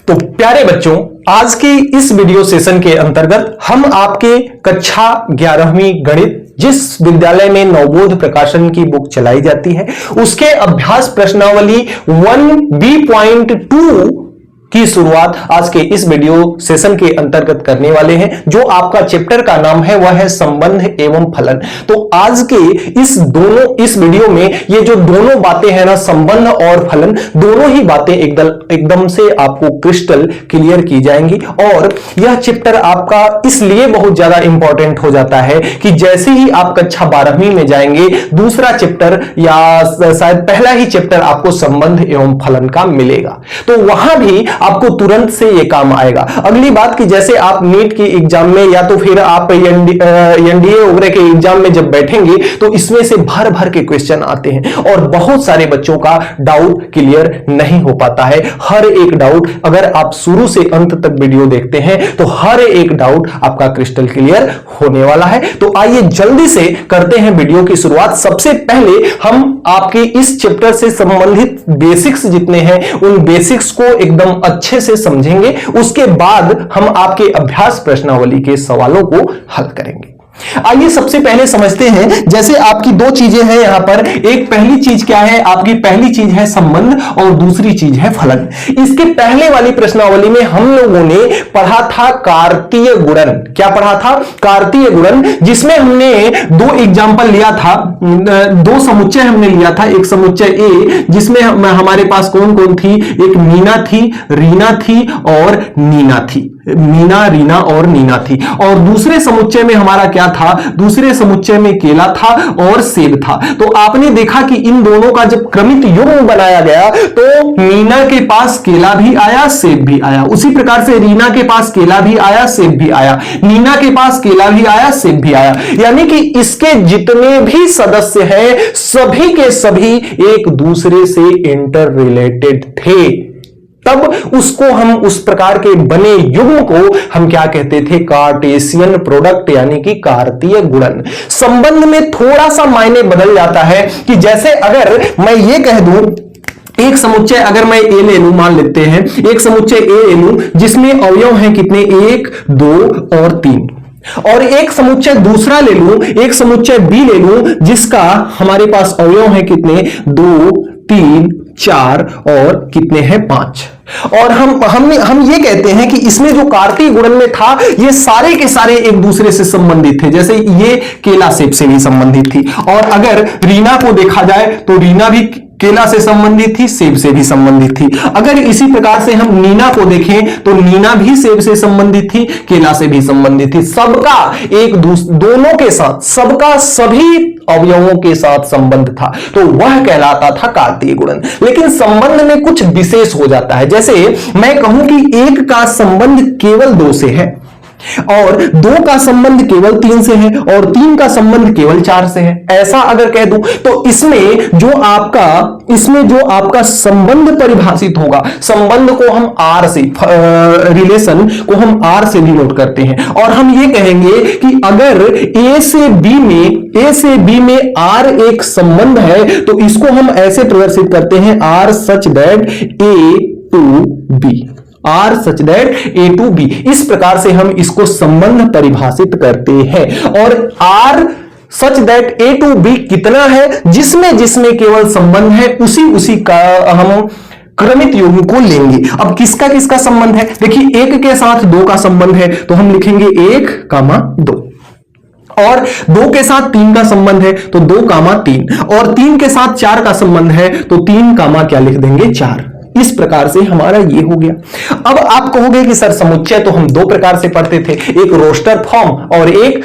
तो प्यारे बच्चों, आज के इस वीडियो सेशन के अंतर्गत हम आपके कक्षा 11वीं गणित जिस विद्यालय में नवबोध प्रकाशन की बुक चलाई जाती है उसके अभ्यास प्रश्नावली 1B.2 की शुरुआत आज के इस वीडियो सेशन के अंतर्गत करने वाले हैं। जो आपका चैप्टर का नाम है वह है संबंध एवं फलन। तो आज के इस वीडियो में ये जो दोनों बातें हैं ना, संबंध और फलन, दोनों ही बातें एकदम से आपको क्रिस्टल क्लियर की जाएंगी। और यह चैप्टर आपका इसलिए बहुत ज्यादा इंपॉर्टेंट हो जाता है कि जैसे ही आप कक्षा 12वीं में जाएंगे, दूसरा चैप्टर या शायद पहला ही चैप्टर आपको संबंध एवं फलन का मिलेगा, तो वहां भी आपको तुरंत से ये काम आएगा। अगली बात कि जैसे आप नीट की एग्जाम में या तो फिर आप एनडीए वगैरह के एग्जाम में जब बैठेंगे तो इसमें से भर भर के क्वेश्चन आते हैं और बहुत सारे बच्चों का डाउट क्लियर नहीं हो पाता है। हर एक डाउट अगर आप शुरू से अंत तक वीडियो देखते हैं तो हर एक डाउट आपका क्रिस्टल क्लियर होने वाला है। तो आइए जल्दी से करते हैं वीडियो की शुरुआत। सबसे पहले हम आपके इस चैप्टर से संबंधित बेसिक्स जितने हैं उन बेसिक्स को एकदम अच्छे से समझेंगे। उसके बाद हम आपके अभ्यास प्रश्नावली के सवालों को हल करेंगे। आइए सबसे पहले समझते हैं, जैसे आपकी दो चीजें हैं यहां पर। एक पहली चीज क्या है, आपकी पहली चीज है संबंध और दूसरी चीज है फलन। इसके पहले वाली प्रश्नावली में हम लोगों ने पढ़ा था कार्तीय गुणन। क्या पढ़ा था? कार्तीय गुणन, जिसमें हमने दो एग्जाम्पल लिया था, दो समुच्चय हमने लिया था। एक समुच्चय ए जिसमें हमारे पास कौन कौन थी, एक मीना थी, रीना थी और नीना थी। मीना, रीना और नीना थी। और दूसरे समुच्चय में हमारा क्या था? दूसरे समुच्चय में केला था और सेब था। तो आपने देखा कि इन दोनों का जब क्रमित युग्म बनाया गया तो मीना के पास केला भी आया, सेब भी आया। उसी प्रकार से रीना के पास केला भी आया, सेब भी आया। नीना के पास केला भी आया, सेब भी आया। यानी कि इसके जितने भी सदस्य हैं सभी के सभी एक दूसरे से इंटर रिलेटेड थे। तब उसको हम उस प्रकार के बने युग्म को हम क्या कहते थे? कार्टेशियन प्रोडक्ट, यानी कि कार्तीय गुणन। संबंध में थोड़ा सा मायने बदल जाता है कि जैसे अगर मैं ये कह दूं, एक समुच्चय अगर मैं ए ले लूं, मान लेते हैं एक समुच्चय ए ले लूं जिसमें अवयव हैं कितने? 1, 2 और 3। और एक समुच्चय दूसरा ले लूं, एक समुच्चय बी ले लूं जिसका हमारे पास अवयव हैं कितने? 2, 3, 4 और कितने हैं? 5। और हम ये कहते हैं कि इसमें जो कार्तीय गुणन में था ये सारे के सारे एक दूसरे से संबंधित थे। जैसे ये केला सेब से भी संबंधित थी। और अगर रीना को देखा जाए तो रीना भी केला से संबंधित थी, सेब से भी संबंधित थी। अगर इसी प्रकार से हम नीना को देखें तो नीना भी सेब से संबंधित थी, केला से भी संबंधित थी। सबका एक दोनों के साथ, सबका सभी अवयवों के साथ संबंध था, तो वह कहलाता था कार्तीय गुणन। लेकिन संबंध में कुछ विशेष हो जाता है। जैसे मैं कहूं कि एक का संबंध केवल 2 से है और 2 का संबंध केवल 3 से है और 3 का संबंध केवल 4 से है, ऐसा अगर कह दूं तो इसमें जो आपका संबंध परिभाषित होगा, संबंध को हम आर से, रिलेशन को हम आर से डिनोट करते हैं। और हम ये कहेंगे कि अगर ए से बी में आर एक संबंध है तो इसको हम ऐसे प्रदर्शित करते हैं, R such that a to b, R such that a to b. इस प्रकार से हम इसको संबंध परिभाषित करते हैं। और R such that a to b कितना है? जिसमें केवल संबंध है उसी का हम क्रमित युग्म को लेंगे। अब किसका किसका संबंध है? देखिए, 1 के साथ 2 का संबंध है तो हम लिखेंगे 1, 2 और 2 के साथ 3 का संबंध है तो 2, 3 और 3 के साथ 4 का संबंध है तो 3, क्या लिख देंगे? 4। इस प्रकार से हमारा ये हो गया। अब आप कहोगे कि सर समुच्चय तो हम 2 प्रकार से पढ़ते थे, एक रोस्टर फॉर्म और एक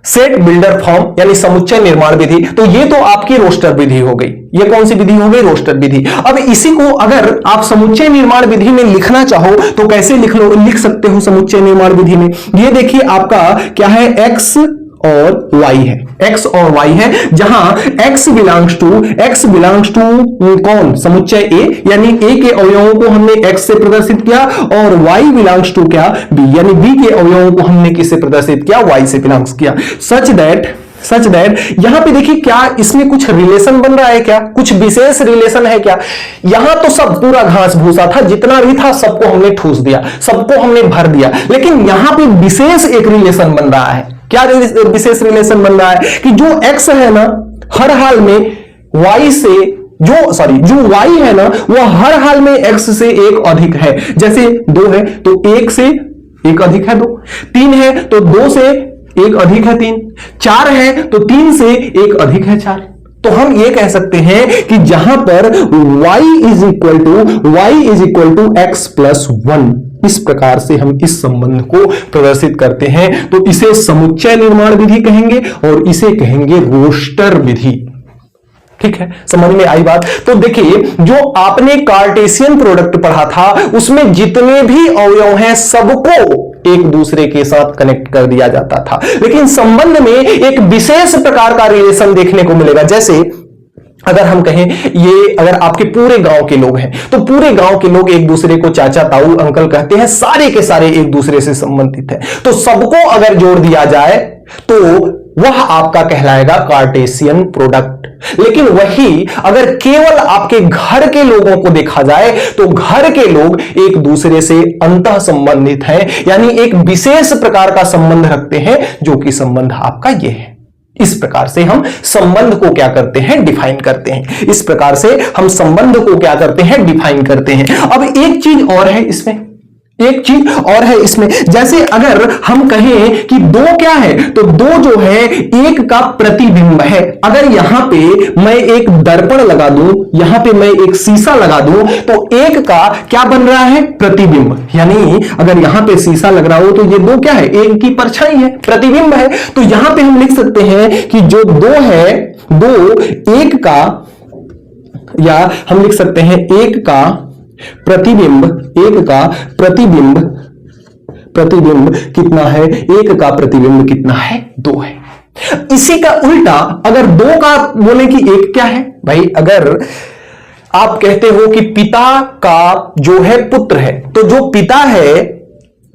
सेट बिल्डर फॉर्म, यानी समुच्चय निर्माण विधि। तो ये तो आपकी रोस्टर विधि हो गई। ये कौन सी विधि हो गई? रोस्टर विधि। अब इसी को अगर आप समुच्चय निर्माण विधि में लिखना चाहो तो कैसे लिख सकते हो समुच्चय निर्माण विधि में? ये देखिए आपका क्या है? एक्स और y है, x और y है, जहां x बिलोंग्स टू कौन? समुच्चय a, यानी a के अवयवों को हमने x से प्रदर्शित किया और y बिलोंग्स टू क्या? b, यानी b के अवयवों को हमने किससे प्रदर्शित किया? y से बिलोंग्स किया। सच दैट सच दैट यहां पे देखिए क्या इसमें कुछ रिलेशन बन रहा है, क्या कुछ विशेष रिलेशन है क्या? यहां तो सब पूरा घास भूसा था, जितना भी था सबको हमने ठूस दिया, सबको हमने भर दिया, लेकिन यहां पे विशेष एक रिलेशन बन रहा है। क्या विशेष रिलेशन बन रहा है कि जो x है ना हर हाल में y से जो y है ना वो हर हाल में x से एक अधिक है। जैसे 2 है तो 1 से एक अधिक है 2, 3 है तो 2 से एक अधिक है 3, 4 है तो 3 से एक अधिक है 4। तो हम ये कह सकते हैं कि जहां पर y is equal to x plus 1, इस प्रकार से हम इस संबंध को प्रदर्शित करते हैं तो इसे समुच्चय निर्माण विधि कहेंगे और इसे कहेंगे रोस्टर विधि। ठीक है, समझ में आई बात? तो देखिए जो आपने कार्टेशियन प्रोडक्ट पढ़ा था उसमें जितने भी अवयव हैं सबको एक दूसरे के साथ कनेक्ट कर दिया जाता था, लेकिन संबंध में एक विशेष प्रकार का रिलेशन देखने को मिलेगा। जैसे अगर हम कहें ये अगर आपके पूरे गांव के लोग हैं तो पूरे गांव के लोग एक दूसरे को चाचा ताऊ अंकल कहते हैं, सारे के सारे एक दूसरे से संबंधित हैं, तो सबको अगर जोड़ दिया जाए तो वह आपका कहलाएगा कार्टेशियन प्रोडक्ट। लेकिन वही अगर केवल आपके घर के लोगों को देखा जाए तो घर के लोग एक दूसरे से अंतः संबंधित हैं, यानी एक विशेष प्रकार का संबंध रखते हैं, जो कि संबंध आपका यह है। इस प्रकार से हम संबंध को क्या करते हैं, डिफाइन करते हैं। इस प्रकार से हम संबंध को क्या करते हैं, डिफाइन करते हैं। अब एक चीज और है इसमें, एक चीज और है इसमें, जैसे अगर हम कहें कि 2 क्या है तो 2 जो है एक का प्रतिबिंब है। अगर यहां पे मैं एक दर्पण लगा दूं, यहां पे मैं एक शीशा लगा दूं तो एक का क्या बन रहा है, प्रतिबिंब। यानी अगर यहां पे शीशा लग रहा हो तो ये 2 क्या है, एक की परछाई है, प्रतिबिंब है। तो यहां पे हम लिख सकते हैं कि जो 2 है 2 एक का, या हम लिख सकते हैं एक का प्रतिबिंब, एक का प्रतिबिंब कितना है, एक का प्रतिबिंब कितना है, 2 है। इसी का उल्टा अगर 2 का बोले कि एक क्या है, भाई अगर आप कहते हो कि पिता का जो है पुत्र है, तो जो पिता है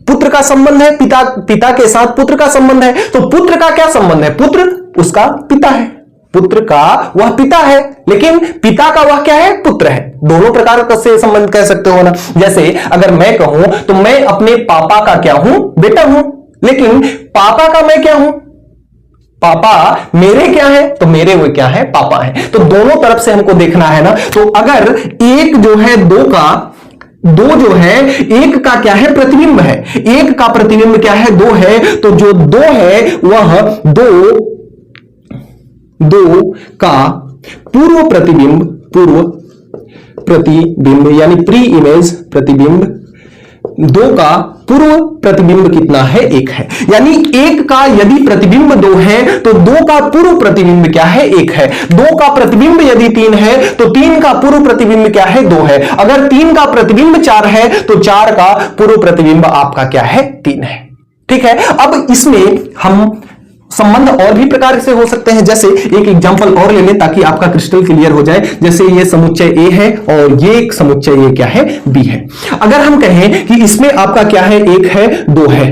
पुत्र का संबंध है, पिता के साथ पुत्र का संबंध है, तो पुत्र का क्या संबंध है, पुत्र उसका पिता है, पुत्र का वह पिता है, लेकिन पिता का वह क्या है, पुत्र है। दोनों प्रकार से संबंध कह सकते हो ना। जैसे अगर मैं कहूं तो मैं अपने पापा का क्या हूं, बेटा हूं, लेकिन पापा का मैं क्या हूं, पापा मेरे क्या है, तो मेरे वो क्या है, पापा है। तो दोनों तरफ से हमको देखना है ना। तो अगर एक जो है 2 का, 2 जो है एक का क्या है, प्रतिबिंब है, एक का प्रतिबिंब क्या है, 2 है, तो जो 2 है वह 2 का पूर्व प्रतिबिंब यानी प्री इमेज प्रतिबिंब, 2 का पूर्व प्रतिबिंब कितना है, 1 है। यानी 1 का यदि प्रतिबिंब 2 है तो 2 का पूर्व प्रतिबिंब क्या है, 1 है। 2 का प्रतिबिंब यदि 3 है तो 3 का पूर्व प्रतिबिंब क्या है, 2 है। अगर 3 का प्रतिबिंब 4 है तो 4 का पूर्व प्रतिबिंब आपका क्या है, 3 है। ठीक है, अब इसमें हम संबंध और भी प्रकार से हो सकते हैं। जैसे एक एग्जांपल और ले लें ताकि आपका क्रिस्टल क्लियर हो जाए। जैसे ये समुच्चय ए है और ये एक समुच्चय ये क्या है, बी है। अगर हम कहें कि इसमें आपका क्या है, 1 है 2 है,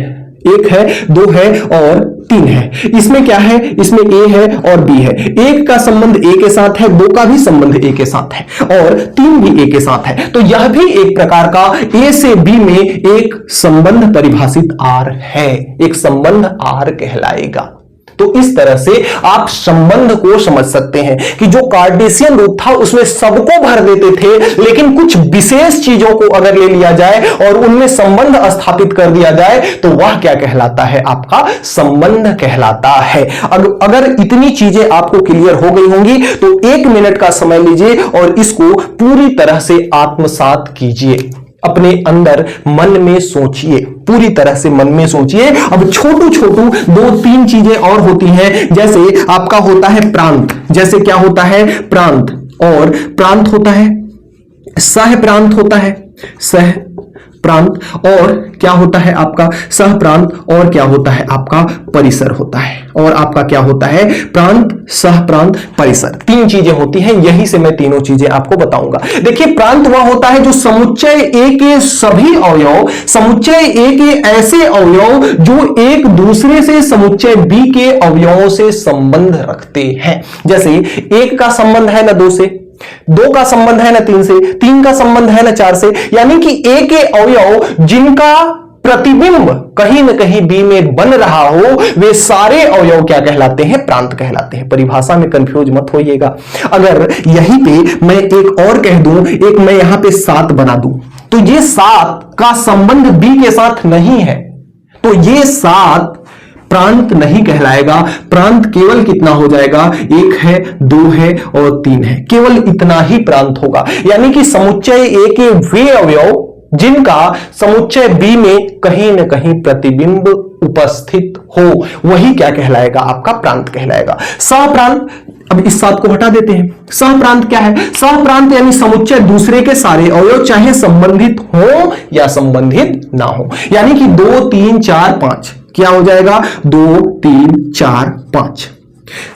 1 है 2 है और 3 है। इसमें क्या है, इसमें ए है और बी है। 1 का संबंध ए के साथ है, 2 का भी संबंध ए के साथ है और 3 भी ए के साथ है। तो यह भी एक प्रकार का ए से बी में एक संबंध परिभाषित आर है, एक संबंध आर कहलाएगा। तो इस तरह से आप संबंध को समझ सकते हैं कि जो कार्टेशियन रूप था उसमें सबको भर देते थे, लेकिन कुछ विशेष चीजों को अगर ले लिया जाए और उनमें संबंध स्थापित कर दिया जाए तो वह क्या कहलाता है, आपका संबंध कहलाता है। अगर इतनी चीजें आपको क्लियर हो गई होंगी तो 1 मिनट का समय लीजिए और इसको पूरी तरह से आत्मसात कीजिए, अपने अंदर मन में सोचिए, पूरी तरह से मन में सोचिए। अब छोटू 2-3 चीजें और होती हैं। जैसे आपका होता है प्रांत, जैसे क्या होता है, प्रांत, और प्रांत होता है, सह प्रांत होता है, सह प्रांत, और क्या होता है आपका सह प्रांत, और क्या होता है आपका परिसर होता है, और आपका क्या होता है प्रांत, सह प्रांत, परिसर। तीन चीजें होती हैं, यही से मैं तीनों चीजें आपको बताऊंगा। देखिए प्रांत वह होता है जो समुच्चय ए के सभी अवयव, समुच्चय ए के ऐसे अवयव जो एक दूसरे से समुच्चय बी के अवयवों से संबंध रखते हैं। जैसे एक का संबंध है ना 2 से, 2 का संबंध है ना 3 से, 3 का संबंध है ना 4 से, यानी कि ए के अवयव जिनका प्रतिबिंब कहीं न कहीं बी में बन रहा हो, वे सारे अवयव क्या कहलाते हैं, प्रांत कहलाते हैं। परिभाषा में कंफ्यूज मत होइएगा। अगर यहीं पे मैं एक और कह दूं, एक मैं यहां पे 7 बना दूं, तो ये 7 का संबंध बी के साथ नहीं है, तो ये 7 प्रांत नहीं कहलाएगा। प्रांत केवल कितना हो जाएगा, 1 है, 2 है और 3 है, केवल इतना ही प्रांत होगा। यानी कि समुच्चय ए के वे अवयव जिनका समुच्चय बी में कहीं न कहीं प्रतिबिंब उपस्थित हो, वही क्या कहलाएगा, आपका प्रांत कहलाएगा। सहप्रांत, अब इस 7 को हटा देते हैं। सहप्रांत क्या है, सहप्रांत यानी समुच्चय दूसरे के सारे अवयव चाहे संबंधित हो या संबंधित ना हो, यानी कि 2 3 4 5 क्या हो जाएगा, 2 3 4 5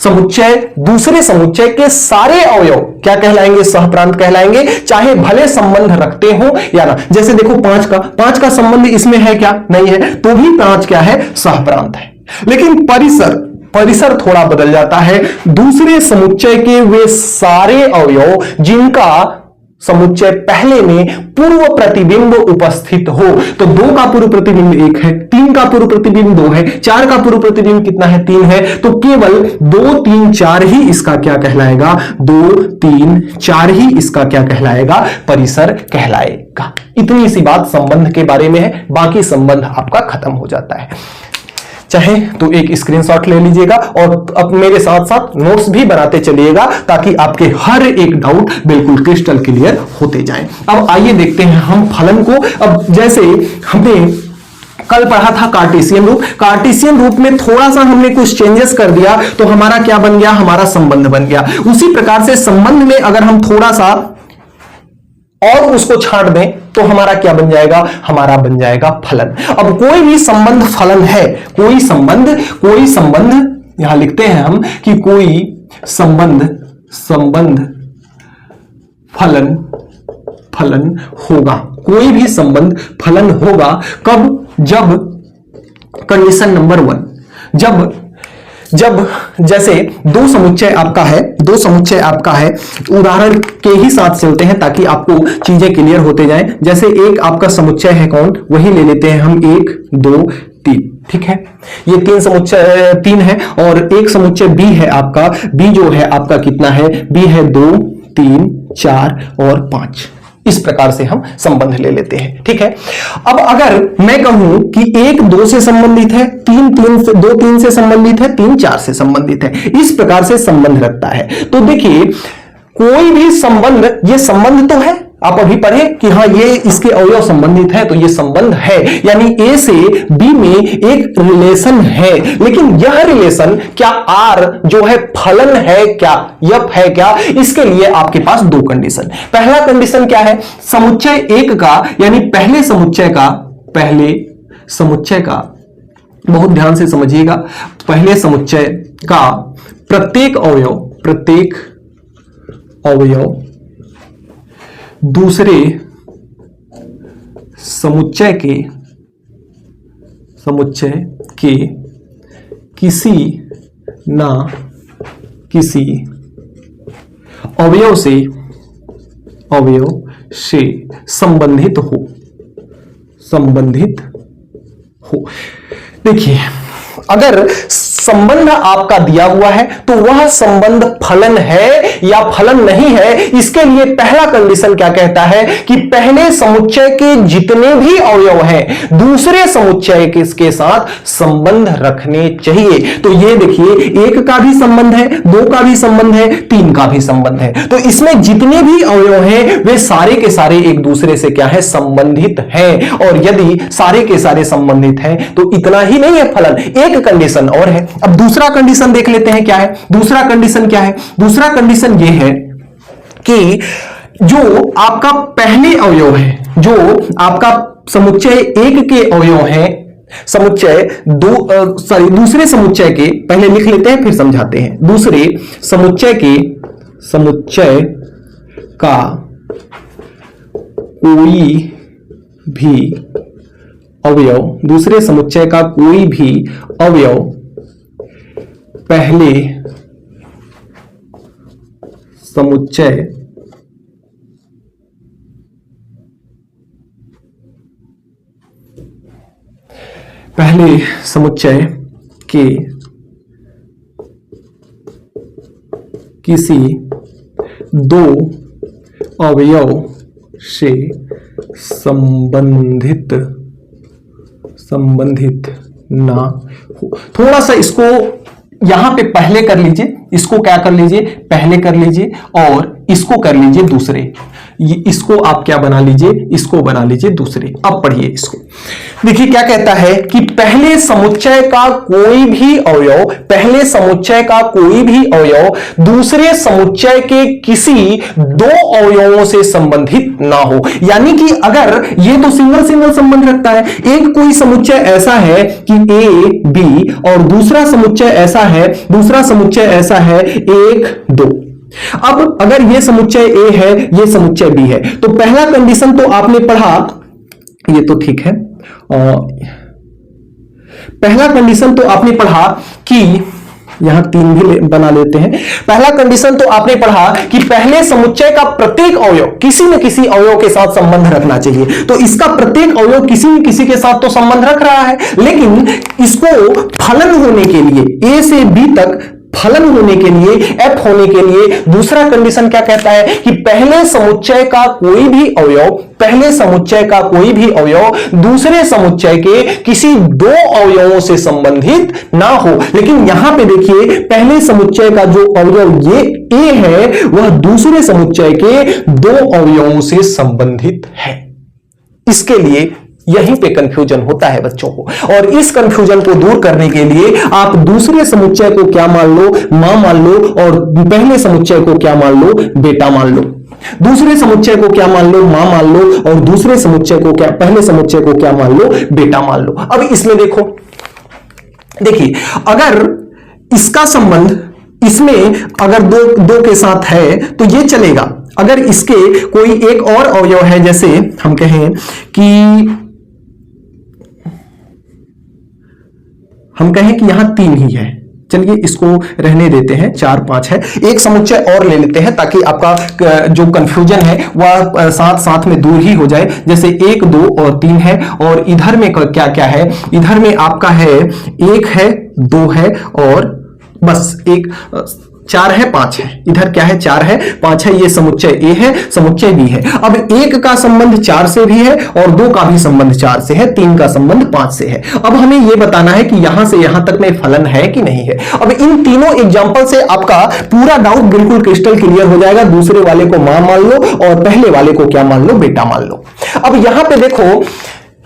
समुच्चय दूसरे समुच्चय के सारे अवयव क्या कहलाएंगे, सहप्रांत कहलाएंगे, चाहे भले संबंध रखते हो या ना। जैसे देखो 5 का संबंध इसमें है क्या, नहीं है, तो भी 5 क्या है, सहप्रांत है। लेकिन परिसर थोड़ा बदल जाता है। दूसरे समुच्चय के वे सारे अवयव जिनका समुच्चय पहले में पूर्व प्रतिबिंब उपस्थित हो, तो 2 का पूर्व प्रतिबिंब 1 है, 3 का पूर्व प्रतिबिंब 2 है, 4 का पूर्व प्रतिबिंब कितना है, 3 है, तो केवल 2 3 4 ही इसका क्या कहलाएगा, 2 3 4 ही इसका क्या कहलाएगा, परिसर कहलाएगा। इतनी सी बात संबंध के बारे में है, बाकी संबंध आपका खत्म हो जाता है। चाहे तो एक स्क्रीनशॉट ले लीजिएगा और अब मेरे साथ साथ नोट्स भी बनाते चलिएगा, ताकि आपके हर एक डाउट बिल्कुल क्रिस्टल क्लियर होते जाएं। अब आइए देखते हैं हम फलन को। अब जैसे हमने कल पढ़ा था कार्टेशियन रूप, कार्टेशियन रूप में थोड़ा सा हमने कुछ चेंजेस कर दिया, तो हमारा क्या बन गया, हमारा संबंध बन गया। उसी प्रकार से संबंध में अगर हम थोड़ा सा और उसको छांट दें तो हमारा क्या बन जाएगा, हमारा बन जाएगा फलन। अब कोई भी संबंध फलन है, कोई संबंध यहां लिखते हैं हम कि कोई संबंध फलन होगा। कोई भी संबंध फलन होगा कब, जब कंडीशन नंबर 1, जब जैसे दो समुच्चय आपका है, उदाहरण के ही साथ चलते हैं ताकि आपको चीजें क्लियर होते जाएं। जैसे एक आपका समुच्चय है कौन, वही ले लेते हैं हम 1 2 3, ठीक है। ये 3 समुच्चय 3 है और एक समुच्चय बी है आपका, बी जो है आपका कितना है, बी है 2 3 4 और 5। इस प्रकार से हम संबंध ले लेते हैं, ठीक है। अब अगर मैं कहूं कि 1 2 से संबंधित है, 2 3 से संबंधित है, 3 4 से संबंधित है, इस प्रकार से संबंध रखता है। तो देखिए कोई भी संबंध, ये संबंध तो है, आप अभी पढ़े कि हाँ ये इसके अवयव संबंधित है, तो ये संबंध है, यानी ए से बी में एक रिलेशन है। लेकिन यह रिलेशन क्या आर जो है फलन है क्या, यफ है क्या, इसके लिए आपके पास 2 कंडीशन। पहला कंडीशन क्या है, समुच्चय 1 का यानी पहले समुच्चय का बहुत ध्यान से समझिएगा, पहले समुच्चय का प्रत्येक अवयव दूसरे समुच्चय के किसी ना किसी अवयव से संबंधित हो। देखिए अगर संबंध आपका दिया हुआ है तो वह संबंध फलन है या फलन नहीं है, इसके लिए पहला कंडीशन क्या कहता है कि पहले समुच्चय के जितने भी अवयव हैं दूसरे समुच्चय के साथ संबंध रखने चाहिए। तो ये देखिए 1 का भी संबंध है, 2 का भी संबंध है, 3 का भी संबंध है, तो इसमें जितने भी अवयव हैं वे सारे के सारे एक दूसरे से क्या है, संबंधित हैं। और यदि सारे के सारे संबंधित हैं तो इतना ही नहीं है फलन, एक कंडीशन और है। अब दूसरा कंडीशन देख लेते हैं क्या है। दूसरा कंडीशन क्या है, दूसरा कंडीशन यह है कि जो आपका पहले अवयव है जो आपका समुच्चय एक के अवयव हैं, समुच्चय दूसरे समुच्चय के, पहले लिख लेते हैं फिर समझाते हैं, दूसरे समुच्चय का कोई भी अवयव, दूसरे समुच्चय का कोई भी अवयव पहले समुच्चय के किसी दो अवयव से संबंधित ना हो। थोड़ा सा इसको यहां पे पहले कर लीजिए, इसको क्या कर लीजिए, पहले कर लीजिए, और इसको कर लीजिए दूसरे, इसको आप क्या बना लीजिए, इसको बना लीजिए दूसरे। अब पढ़िए इसको, देखिए क्या कहता है कि पहले समुच्चय का कोई भी अवयव, पहले समुच्चय का कोई भी अवयव दूसरे समुच्चय के किसी दो अवयवों से संबंधित ना हो। यानी कि अगर ये तो सिंगल संबंध रखता है, एक कोई समुच्चय ऐसा है कि ए बी, और दूसरा समुच्चय ऐसा है 1 2। अब अगर ये समुच्चय ए है, ये समुच्चय बी है, तो पहला कंडीशन तो आपने पढ़ा, ये तो ठीक है, पहला कंडीशन तो आपने पढ़ा कि यहां 3 भी बना लेते हैं। पहला कंडीशन तो आपने पढ़ा कि पहले समुच्चय का प्रत्येक अवयव किसी न किसी अवयव के साथ संबंध रखना चाहिए। तो इसका प्रत्येक अवयव किसी न किसी के साथ तो संबंध रख रहा है, लेकिन इसको फलन होने के लिए, ए से बी तक फलन होने के लिए, एफ होने के लिए, दूसरा कंडीशन क्या कहता है कि पहले समुच्चय का कोई भी अवयव दूसरे समुच्चय के किसी दो अवयवों से संबंधित ना हो। लेकिन यहां पे देखिए, पहले समुच्चय का जो अवयव ये ए है, वह दूसरे समुच्चय के दो अवयवों से संबंधित है। इसके लिए यहीं पे कंफ्यूजन होता है बच्चों को, और इस कंफ्यूजन को दूर करने के लिए आप दूसरे समुच्चय को क्या मान लो, मां मान लो, और पहले समुच्चय को क्या मान लो, बेटा मान लो। दूसरे समुच्चय को क्या मान लो, मां मान लो, और दूसरे समुच्चय को क्या, पहले समुच्चय को क्या मान लो, बेटा मान लो। अब इसमें देखो, देखिए अगर इसका संबंध इसमें अगर दो के साथ है तो ये चलेगा। अगर इसके कोई एक और अवयव है, जैसे हम कहें कि यहां 3 ही है, चलिए इसको रहने देते हैं, 4 5 है, एक समुच्चय और ले लेते हैं ताकि आपका जो कंफ्यूजन है वह साथ में दूर ही हो जाए। जैसे 1 2 और 3 है, और इधर में क्या क्या है, इधर में आपका है 1 है 2 है और बस 1 4 है 5 है, इधर क्या है 4 है 5 है, ये समुच्चय ए है, समुच्चय बी है। अब 1 का संबंध 4 से भी है और 2 का भी संबंध 4 से है, 3 का संबंध 5 से है। अब हमें यह बताना है कि यहां से यहां तक में फलन है कि नहीं है। अब इन तीनों एग्जांपल से आपका पूरा डाउट बिल्कुल क्रिस्टल क्लियर हो जाएगा। दूसरे वाले को मां मान लो और पहले वाले को क्या मान लो, बेटा मान लो। अब यहां पे देखो,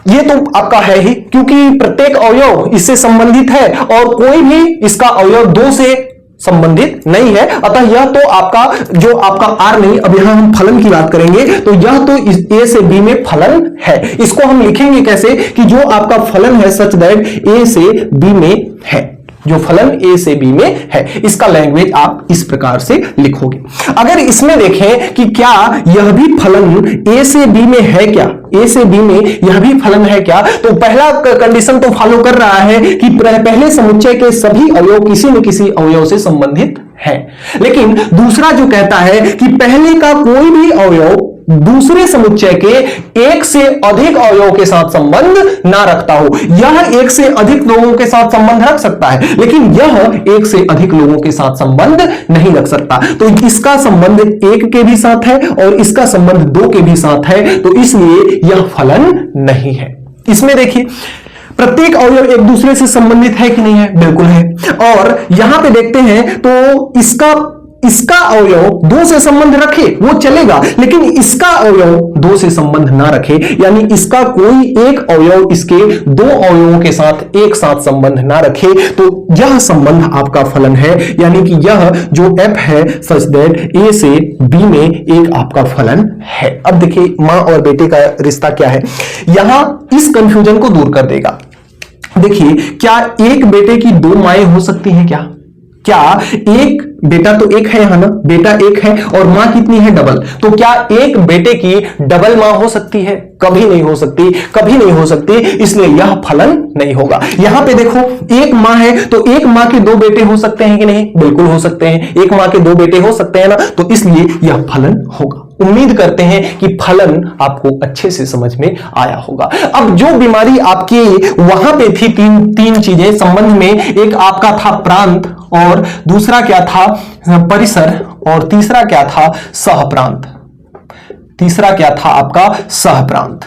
ये तो आपका है ही, क्योंकि प्रत्येक अवयव इससे संबंधित है और कोई भी इसका अवयव 2 से संबंधित नहीं है, अतः यह तो आपका जो आपका आर नहीं, अब यहां हम फलन की बात करेंगे तो यह तो ए से बी में फलन है। इसको हम लिखेंगे कैसे कि जो आपका फलन है सच दैट ए से बी में है, जो फलन ए से बी में है, इसका लैंग्वेज आप इस प्रकार से लिखोगे। अगर इसमें देखें कि क्या यह भी फलन ए से बी में है, क्या ए से बी में यह भी फलन है क्या, तो पहला कंडीशन तो फॉलो कर रहा है कि पहले समुच्चय के सभी अवयव किसी न किसी अवयव से संबंधित है। लेकिन दूसरा जो कहता है कि पहले का कोई भी अवयव दूसरे समुच्चय के एक से अधिक अवयवों के साथ संबंध ना रखता हो। यह एक से अधिक लोगों के साथ संबंध रख सकता है, लेकिन यह एक से अधिक लोगों के साथ संबंध नहीं रख सकता। तो इसका संबंध 1 के भी साथ है और इसका संबंध 2 के भी साथ है, तो इसलिए यह फलन नहीं है। इसमें देखिए प्रत्येक अवयव एक दूसरे से संबंधित है कि नहीं है, बिल्कुल है। और यहां पे देखते हैं तो इसका इसका अवयव 2 से संबंध रखे वो चलेगा, लेकिन इसका अवयव 2 से संबंध ना रखे, यानी इसका कोई एक अवयव इसके 2 अवयवों के साथ एक साथ संबंध ना रखे, तो यह संबंध आपका फलन है। यानी कि यह जो f है सच दैट a से b में एक आपका फलन है। अब देखिए मां और बेटे का रिश्ता क्या है, यहां इस कंफ्यूजन को दूर कर देगा। देखिए क्या एक बेटे की 2 माएं हो सकती हैं क्या? क्या एक बेटा तो एक है, यहां ना बेटा एक है और मां कितनी है? डबल। तो क्या एक बेटे की डबल मां हो सकती है? कभी नहीं हो सकती, कभी नहीं हो सकती, इसलिए यह फलन नहीं होगा। यहां पे देखो एक मां है तो एक मां के 2 बेटे हो सकते हैं कि नहीं? बिल्कुल हो सकते हैं, एक मां के 2 बेटे हो सकते हैं ना, तो इसलिए यह फलन होगा। उम्मीद करते हैं कि फलन आपको अच्छे से समझ में आया होगा। अब जो बीमारी आपकी वहां पे थी, तीन चीजें संबंध में, एक आपका था प्रांत, और दूसरा क्या था परिसर, और तीसरा क्या था सहप्रांत। तीसरा क्या था आपका सहप्रांत।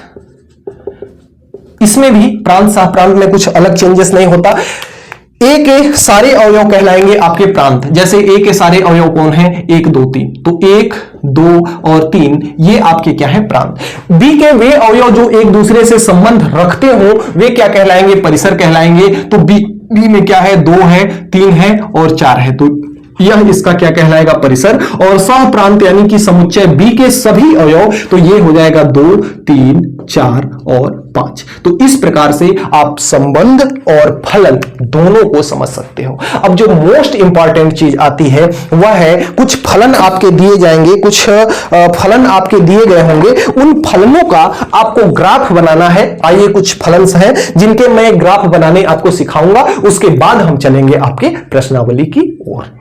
इसमें भी प्रांत सहप्रांत में कुछ अलग चेंजेस नहीं होता। ए के सारे अवयव कहलाएंगे आपके प्रांत। जैसे ए के सारे अवयव कौन है? 1 2 3, तो 1 2 और 3 ये आपके क्या है? प्रांत। बी के वे अवयव जो एक दूसरे से संबंध रखते हो वे क्या कहलाएंगे? परिसर कहलाएंगे। तो बी में क्या है? 2 है, 3 है और 4 है, तो यह इसका क्या कहलाएगा? परिसर। और सहप्रांत यानी कि समुच्चय बी के सभी अवयव, तो ये हो जाएगा 2 3 4 और 5। तो इस प्रकार से आप संबंध और फलन दोनों को समझ सकते हो। अब जो मोस्ट इंपॉर्टेंट चीज आती है वह है कुछ फलन आपके दिए जाएंगे, कुछ फलन आपके दिए गए होंगे, उन फलनों का आपको ग्राफ बनाना है। आइए कुछ फलन हैं जिनके मैं ग्राफ बनाने आपको सिखाऊंगा, उसके बाद हम चलेंगे आपके प्रश्नावली की ओर।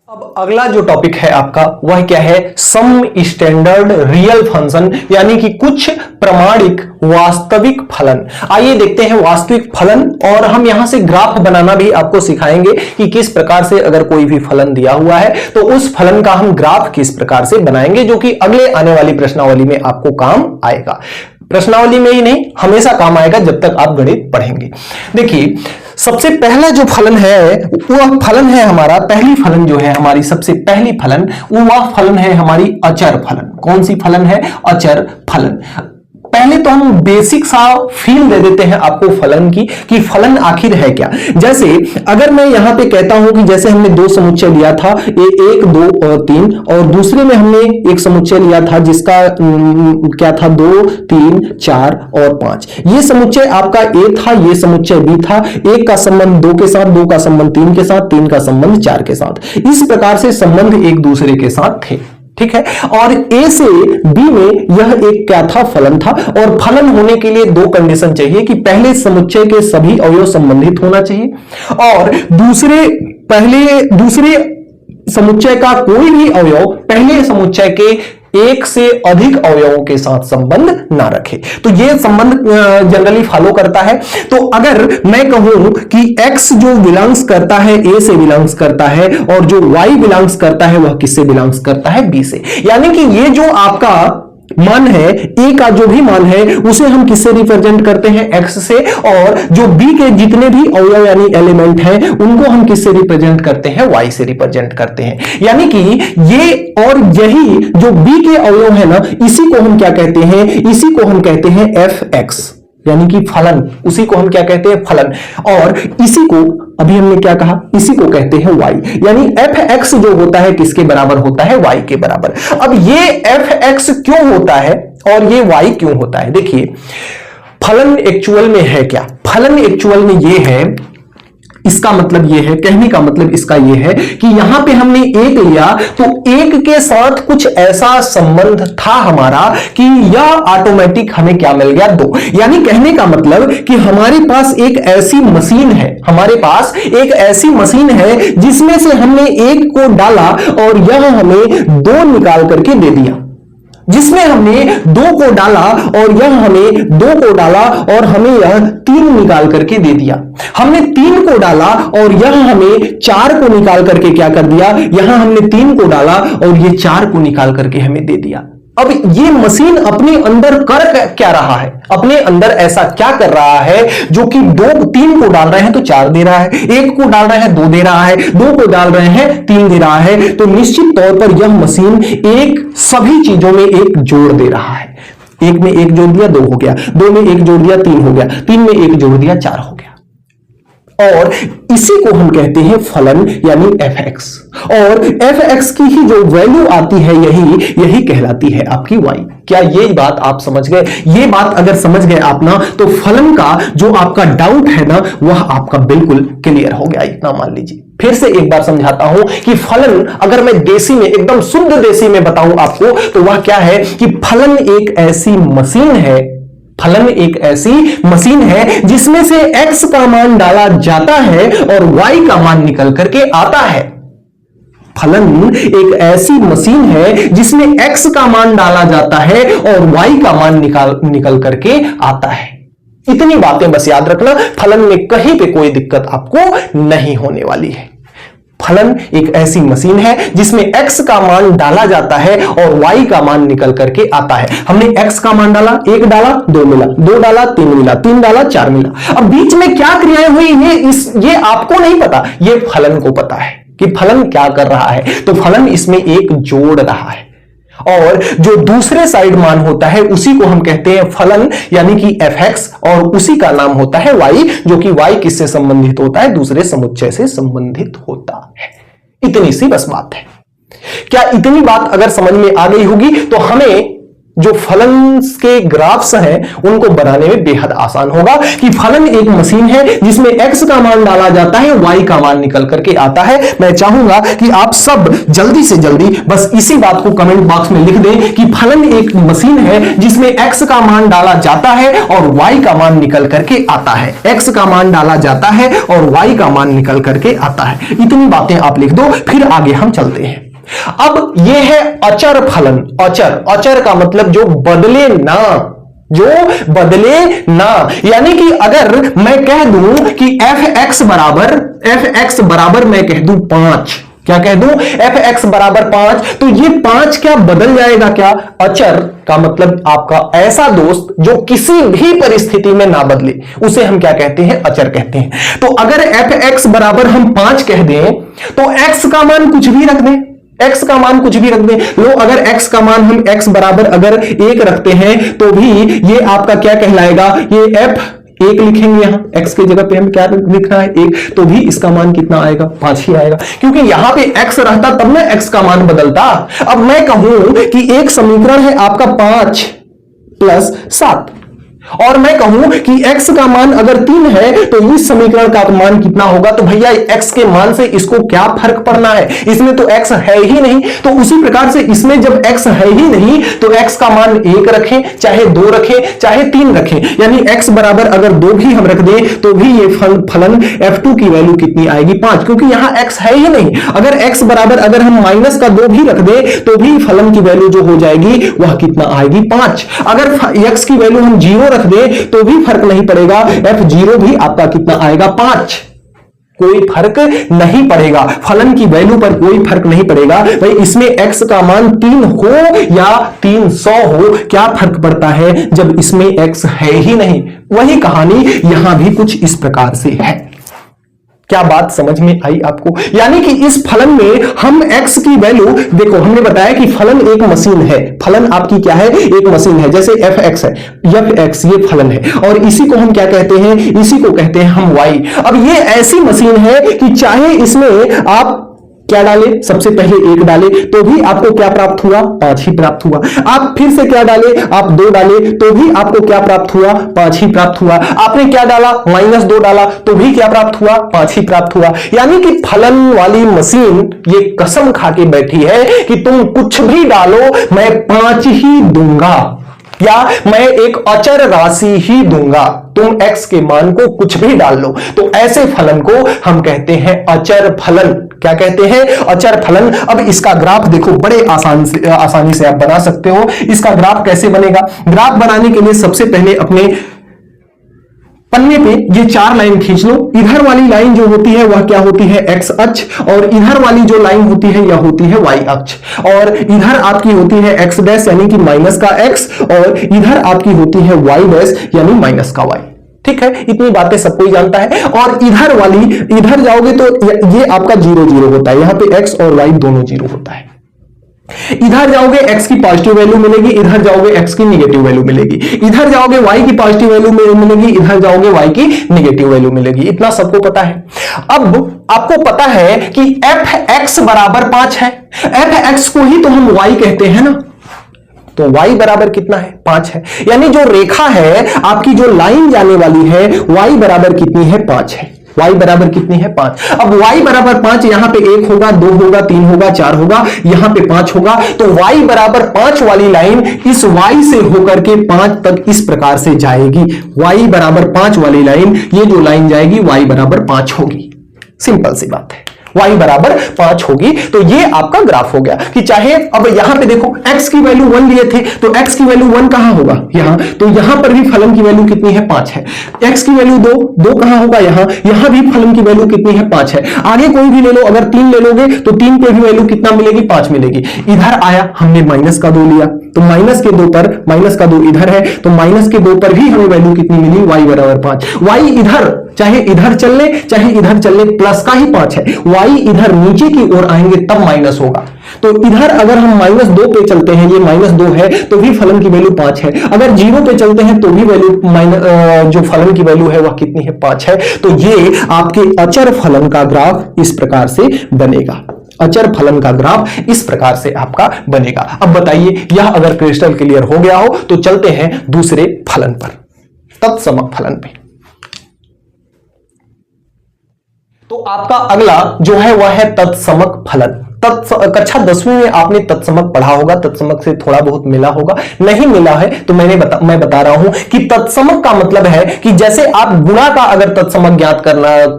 अब अगला जो टॉपिक है आपका वह क्या है? सम स्टैंडर्ड रियल फंक्शन, यानी कि कुछ प्रमाणिक वास्तविक फलन। आइए देखते हैं वास्तविक फलन, और हम यहां से ग्राफ बनाना भी आपको सिखाएंगे कि किस प्रकार से अगर कोई भी फलन दिया हुआ है तो उस फलन का हम ग्राफ किस प्रकार से बनाएंगे, जो कि अगले आने वाली प्रश्नावली में आपको काम आएगा। प्रश्नावली में ही नहीं, हमेशा काम आएगा जब तक आप गणित पढ़ेंगे। देखिए सबसे पहला जो फलन है वह फलन है हमारा, पहली फलन जो है हमारी, सबसे पहली फलन वह फलन है हमारी अचर फलन। कौन सी फलन है? अचर फलन। पहले तो हम बेसिक सा फील दे देते हैं आपको फलन की, कि फलन आखिर है क्या। जैसे अगर मैं यहां पे कहता हूं कि जैसे हमने 2 समुच्चय लिया था, 1 2 और 3, और दूसरे में हमने एक समुच्चय लिया था जिसका क्या था? 2 3 4 और 5। ये समुच्चय आपका ए था, ये समुच्चय बी था। 1 का संबंध 2 के साथ, 2 का संबंध 3 के साथ, 3 का संबंध 4 के साथ। इस प्रकार से संबंध एक दूसरे के साथ थे, ठीक है। और ए से बी में यह एक क्या था? फलन था। और फलन होने के लिए 2 कंडीशन चाहिए, कि पहले समुच्चय के सभी अवयव संबंधित होना चाहिए, और दूसरे समुच्चय का कोई भी अवयव पहले समुच्चय के एक से अधिक अवयवों के साथ संबंध ना रखे। तो यह संबंध जनरली फॉलो करता है। तो अगर मैं कहूं कि x जो बिलोंग्स करता है a से बिलोंग्स करता है, और जो y बिलोंग्स करता है वह किससे बिलोंग्स करता है? b से। यानी कि ये जो आपका मान है, a का जो भी मान है उसे हम किससे रिप्रेजेंट करते हैं? x से। और जो b के जितने भी अवयव यानी एलिमेंट हैं उनको हम किससे रिप्रेजेंट करते हैं? y से रिप्रेजेंट करते हैं। यानी कि ये और यही जो b के अवयव है ना, इसी को हम क्या कहते हैं? इसी को हम कहते हैं fx, यानी कि फलन। उसी को हम क्या कहते हैं? फलन। और इसी को अभी हमने क्या कहा? इसी को कहते हैं y, यानी fx जो होता है किसके बराबर होता है? y के बराबर। अब ये fx क्यों होता है और ये y क्यों होता है? देखिए फलन एक्चुअल में है क्या? फलन एक्चुअल में ये है, इसका मतलब ये है, कहने का मतलब इसका ये है कि यहां पे हमने 1 लिया तो 1 के साथ कुछ ऐसा संबंध था हमारा कि यह ऑटोमेटिक हमें क्या मिल गया? 2। यानी कहने का मतलब कि हमारे पास एक ऐसी मशीन है, हमारे पास एक ऐसी मशीन है जिसमें से हमने 1 को डाला और यह हमें 2 निकाल करके दे दिया। जिसमें हमने 2 को डाला और यह हमें 2 को डाला और हमें यह 3 निकाल करके दे दिया। हमने 3 को डाला और यह हमें 4 को निकाल करके क्या कर दिया? यहां हमने 3 को डाला और ये 4 को निकाल करके हमें दे दिया। अब ये मशीन अपने अंदर कर क्या रहा है, अपने अंदर ऐसा क्या कर रहा है जो कि 3 को डाल रहे हैं तो 4 दे रहा है, 1 को डाल रहे हैं 2 दे रहा है, 2 को डाल रहे हैं 3 दे रहा है। तो निश्चित तौर पर यह मशीन सभी चीजों में 1 जोड़ दे रहा है। 1 में 1 जोड़ दिया 2 हो गया, 2 में 1 जोड़ दिया 3 हो गया, 3 में 1 जोड़ दिया 4 हो गया। और इसी को हम कहते हैं फलन यानी fx। और fx की ही जो वैल्यू आती है यही कहलाती है आपकी y। क्या ये बात आप समझ गए? ये बात अगर समझ गए आप ना, तो फलन का जो आपका डाउट है ना वह आपका बिल्कुल क्लियर हो गया, इतना मान लीजिए। फिर से एक बार समझाता हूं कि फलन अगर मैं देसी में, एकदम शुद्ध देसी में बताऊं आपको, तो वह क्या है कि फलन एक ऐसी मशीन है, फलन एक ऐसी मशीन है जिसमें से x का मान डाला जाता है और y का मान निकल करके आता है। फलन एक ऐसी मशीन है जिसमें x का मान डाला जाता है और y का मान निकल करके आता है। इतनी बातें बस याद रखना, फलन में कहीं पे कोई दिक्कत आपको नहीं होने वाली है। फलन एक ऐसी मशीन है जिसमें x का मान डाला जाता है और y का मान निकल करके आता है। हमने x का मान डाला, 1 डाला 2 मिला, 2 डाला 3 मिला, 3 डाला 4 मिला। अब बीच में क्या क्रियाएं हुई ये आपको नहीं पता, ये फलन को पता है कि फलन क्या कर रहा है। तो फलन इसमें 1 जोड़ रहा है और जो दूसरे साइड मान होता है उसी को हम कहते हैं फलन यानी कि fx, और उसी का नाम होता है y, जो कि y किससे संबंधित होता है? दूसरे समुच्चय से संबंधित होता है। इतनी सी बस बात है। क्या इतनी बात अगर समझ में आ गई होगी तो हमें जो फलन के ग्राफ्स हैं उनको बनाने में बेहद आसान होगा कि फलन एक मशीन है जिसमें x का मान डाला जाता है, y का मान निकल करके आता है। मैं चाहूंगा कि आप सब जल्दी से जल्दी बस इसी बात को कमेंट बॉक्स में लिख दें कि फलन एक मशीन है जिसमें x का मान डाला जाता है और y का मान निकल करके आता है। x का मान डाला जाता है और y का मान निकल करके आता है। इतनी बातें आप लिख दो, फिर आगे हम चलते हैं। अब यह है अचर फलन। अचर का मतलब जो बदले ना, जो बदले ना, यानी कि अगर मैं कह दूं कि fx बराबर मैं कह दूं 5, क्या कह दूं? fx बराबर 5, तो ये 5 क्या बदल जाएगा? क्या? अचर का मतलब आपका ऐसा दोस्त जो किसी भी परिस्थिति में ना बदले, उसे हम क्या कहते हैं? अचर कहते हैं। तो अगर fx बराबर हम 5 कह दें तो x का मान कुछ भी रख दें, x का मान कुछ भी रख दें। लो, अगर x का मान हम x बराबर अगर 1 रखते हैं तो भी ये आपका क्या कहलाएगा? ये f1 लिखेंगे, यहां x की जगह पे हम क्या लिखना है? 1, तो भी इसका मान कितना आएगा? 5 ही आएगा, क्योंकि यहां पे x रहता तब ना x का मान बदलता। अब मैं कहूं कि एक समीकरण है आपका 5 + 7 और मैं कहूं कि x का मान अगर 3 है तो इस समीकरण का मान कितना होगा? तो भैया x के मान से इसको क्या फर्क पड़ना है? इसमें तो x है ही नहीं। तो उसी प्रकार से इसमें जब x है ही नहीं तो x का मान 1 रखें, चाहे 2 रखें, चाहे 3 रखें, यानी x बराबर अगर 2 भी हम रख दें तो भी ये फलन f2 की वैल्यू कितनी आएगी? 5, क्योंकि यहां x है ही नहीं। अगर x बराबर अगर हम -2 भी रख दें तो भी फलन की वैल्यू जो हो जाएगी वह कितना आएगी? 5। अगर x की वैल्यू हम 0 रख दे तो भी फर्क नहीं पड़ेगा, f0 भी आपका कितना आएगा? 5। कोई फर्क नहीं पड़ेगा, फलन की वैल्यू पर कोई फर्क नहीं पड़ेगा। भाई इसमें x का मान 3 हो या 300 हो, क्या फर्क पड़ता है जब इसमें x है ही नहीं। वही कहानी यहां भी कुछ इस प्रकार से है। क्या बात समझ में आई आपको? यानी कि इस फलन में हम x की वैल्यू, देखो हमने बताया कि फलन एक मशीन है। फलन आपकी क्या है? एक मशीन है। जैसे fx है, fx ये फलन है और इसी को हम क्या कहते हैं? इसी को कहते हैं हम y। अब ये ऐसी मशीन है कि चाहे इसमें आप क्या डाले? सबसे पहले 1 डाले तो भी आपको क्या प्राप्त हुआ? 5 ही प्राप्त हुआ। आप फिर से क्या डाले? आप 2 डाले तो भी आपको क्या प्राप्त हुआ? 5 ही प्राप्त हुआ। आपने क्या डाला? -2 डाला तो भी क्या प्राप्त हुआ? 5 ही प्राप्त हुआ। यानी कि फलन वाली मशीन ये कसम खा के बैठी है कि तुम कुछ भी डालो मैं 5 ही दूंगा, या मैं एक अचर राशि ही दूंगा। तुम x के मान को कुछ भी डाल लो। तो ऐसे फलन को हम कहते हैं अचर फलन। क्या कहते हैं? अचर फलन। अब इसका ग्राफ देखो, बड़े आसानी से आप बना सकते हो। इसका ग्राफ कैसे बनेगा? ग्राफ बनाने के लिए सबसे पहले अपने पन्ने पे ये 4 लाइन खींच लो। इधर वाली लाइन जो होती है वह क्या होती है, एक्स अक्ष, और इधर वाली जो लाइन होती है यह होती है वाई अक्ष, और इधर आपकी होती है एक्स डैश यानी कि माइनस का एक्स, और इधर आपकी होती है वाई डैश यानी माइनस का वाई। ठीक है, इतनी बातें सब कोई जानता है। और इधर वाली, इधर जाओगे तो ये आपका 0 0 होता है, यहां पे एक्स और वाई दोनों 0 होता है। इधर जाओगे x की पॉजिटिव वैल्यू मिलेगी, इधर जाओगे x की नेगेटिव वैल्यू मिलेगी, इधर जाओगे y की पॉजिटिव वैल्यू मिलेगी, इधर जाओगे y की नेगेटिव वैल्यू मिलेगी। इतना सबको पता है। अब आपको पता है कि f(x) बराबर 5 है। f(x) को ही तो हम y कहते हैं ना, तो y बराबर कितना है, 5 है। यानी जो रेखा है आपकी, जो लाइन जाने वाली है, y बराबर कितनी है, 5 है। y बराबर कितनी है, 5। अब y बराबर 5, यहां पे 1 होगा, 2 होगा, 3 होगा, 4 होगा, यहां पे 5 होगा, तो y बराबर 5 वाली लाइन इस y से होकर के 5 तक इस प्रकार से जाएगी। y बराबर 5 वाली लाइन, ये जो लाइन जाएगी y बराबर 5 होगी। सिंपल सी बात है, y बराबर 5 होगी। तो ये आपका ग्राफ हो गया कि चाहे, अब यहां पे देखो x की वैल्यू 1 लिए थे, तो x की वैल्यू 1 कहां होगा, यहां, तो यहां पर भी फलन की वैल्यू कितनी है, 5 है। x की वैल्यू 2 कहां होगा, यहां भी फलन की वैल्यू कितनी है, 5 है। आगे कोई भी ले लो, अगर 3 ले लोगे तो 3 पे भी वैल्यू कितना मिलेगी, 5 मिलेगी। इधर आया, हमने माइनस का 2 लिया, तो माइनस के 2 पर, माइनस का 2 इधर है, तो माइनस के 2 पर भी हमें वैल्यू कितनी मिली, y बराबर 5। y इधर, चाहे इधर चल ले चाहे इधर चल ले, प्लस का ही 5 है। y इधर नीचे की ओर आएंगे तब माइनस होगा। तो इधर अगर हम -2 पे चलते हैं, ये -2 है, तो भी फलन की वैल्यू 5 है। अगर 0 पे चलते हैं तो भी वैल्यू जो फलन की वैल्यू है वह कितनी है, 5 है। तो ये आपके अचर फलन का ग्राफ इस प्रकार से बनेगा। अचर फलन का ग्राफ इस प्रकार से आपका बनेगा। अब बताइए, यह अगर क्रिस्टल क्लियर हो गया हो तो चलते हैं दूसरे फलन पर, तत्समक फलन पे। तो आपका अगला जो है वह है तत्समक फलन। कक्षा 10वीं में आपने तत्समक पढ़ा होगा, तत्समक से थोड़ा बहुत मिला होगा, नहीं मिला है तो मैं बता रहा हूं कि तत्समक का मतलब है कि जैसे आप गुणा का अगर तत्समक ज्ञात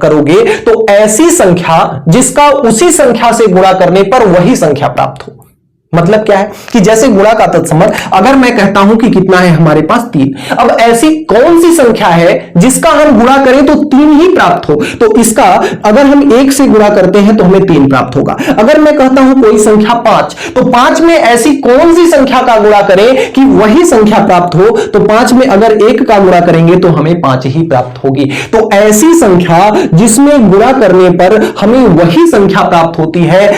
करोगे तो ऐसी संख्या जिसका उसी संख्या से गुणा करने पर वही संख्या प्राप्त हो। मतलब क्या है कि जैसे गुणा का तत्समक, अगर मैं कहता हूं कि कितना है हमारे पास 3, अब ऐसी कौन सी संख्या है जिसका हम गुणा करें तो 3 ही प्राप्त हो, तो इसका अगर हम 1 से गुणा करते हैं तो हमें 3 प्राप्त होगा। अगर मैं कहता हूं कोई संख्या 5, तो 5 में ऐसी कौन सी संख्या का गुणा करें कि वही संख्या प्राप्त हो, तो 5 में अगर 1 का गुणा करेंगे तो हमें 5 ही प्राप्त होगी। तो ऐसी संख्या जिसमें गुणा करने पर हमें वही संख्या प्राप्त होती है,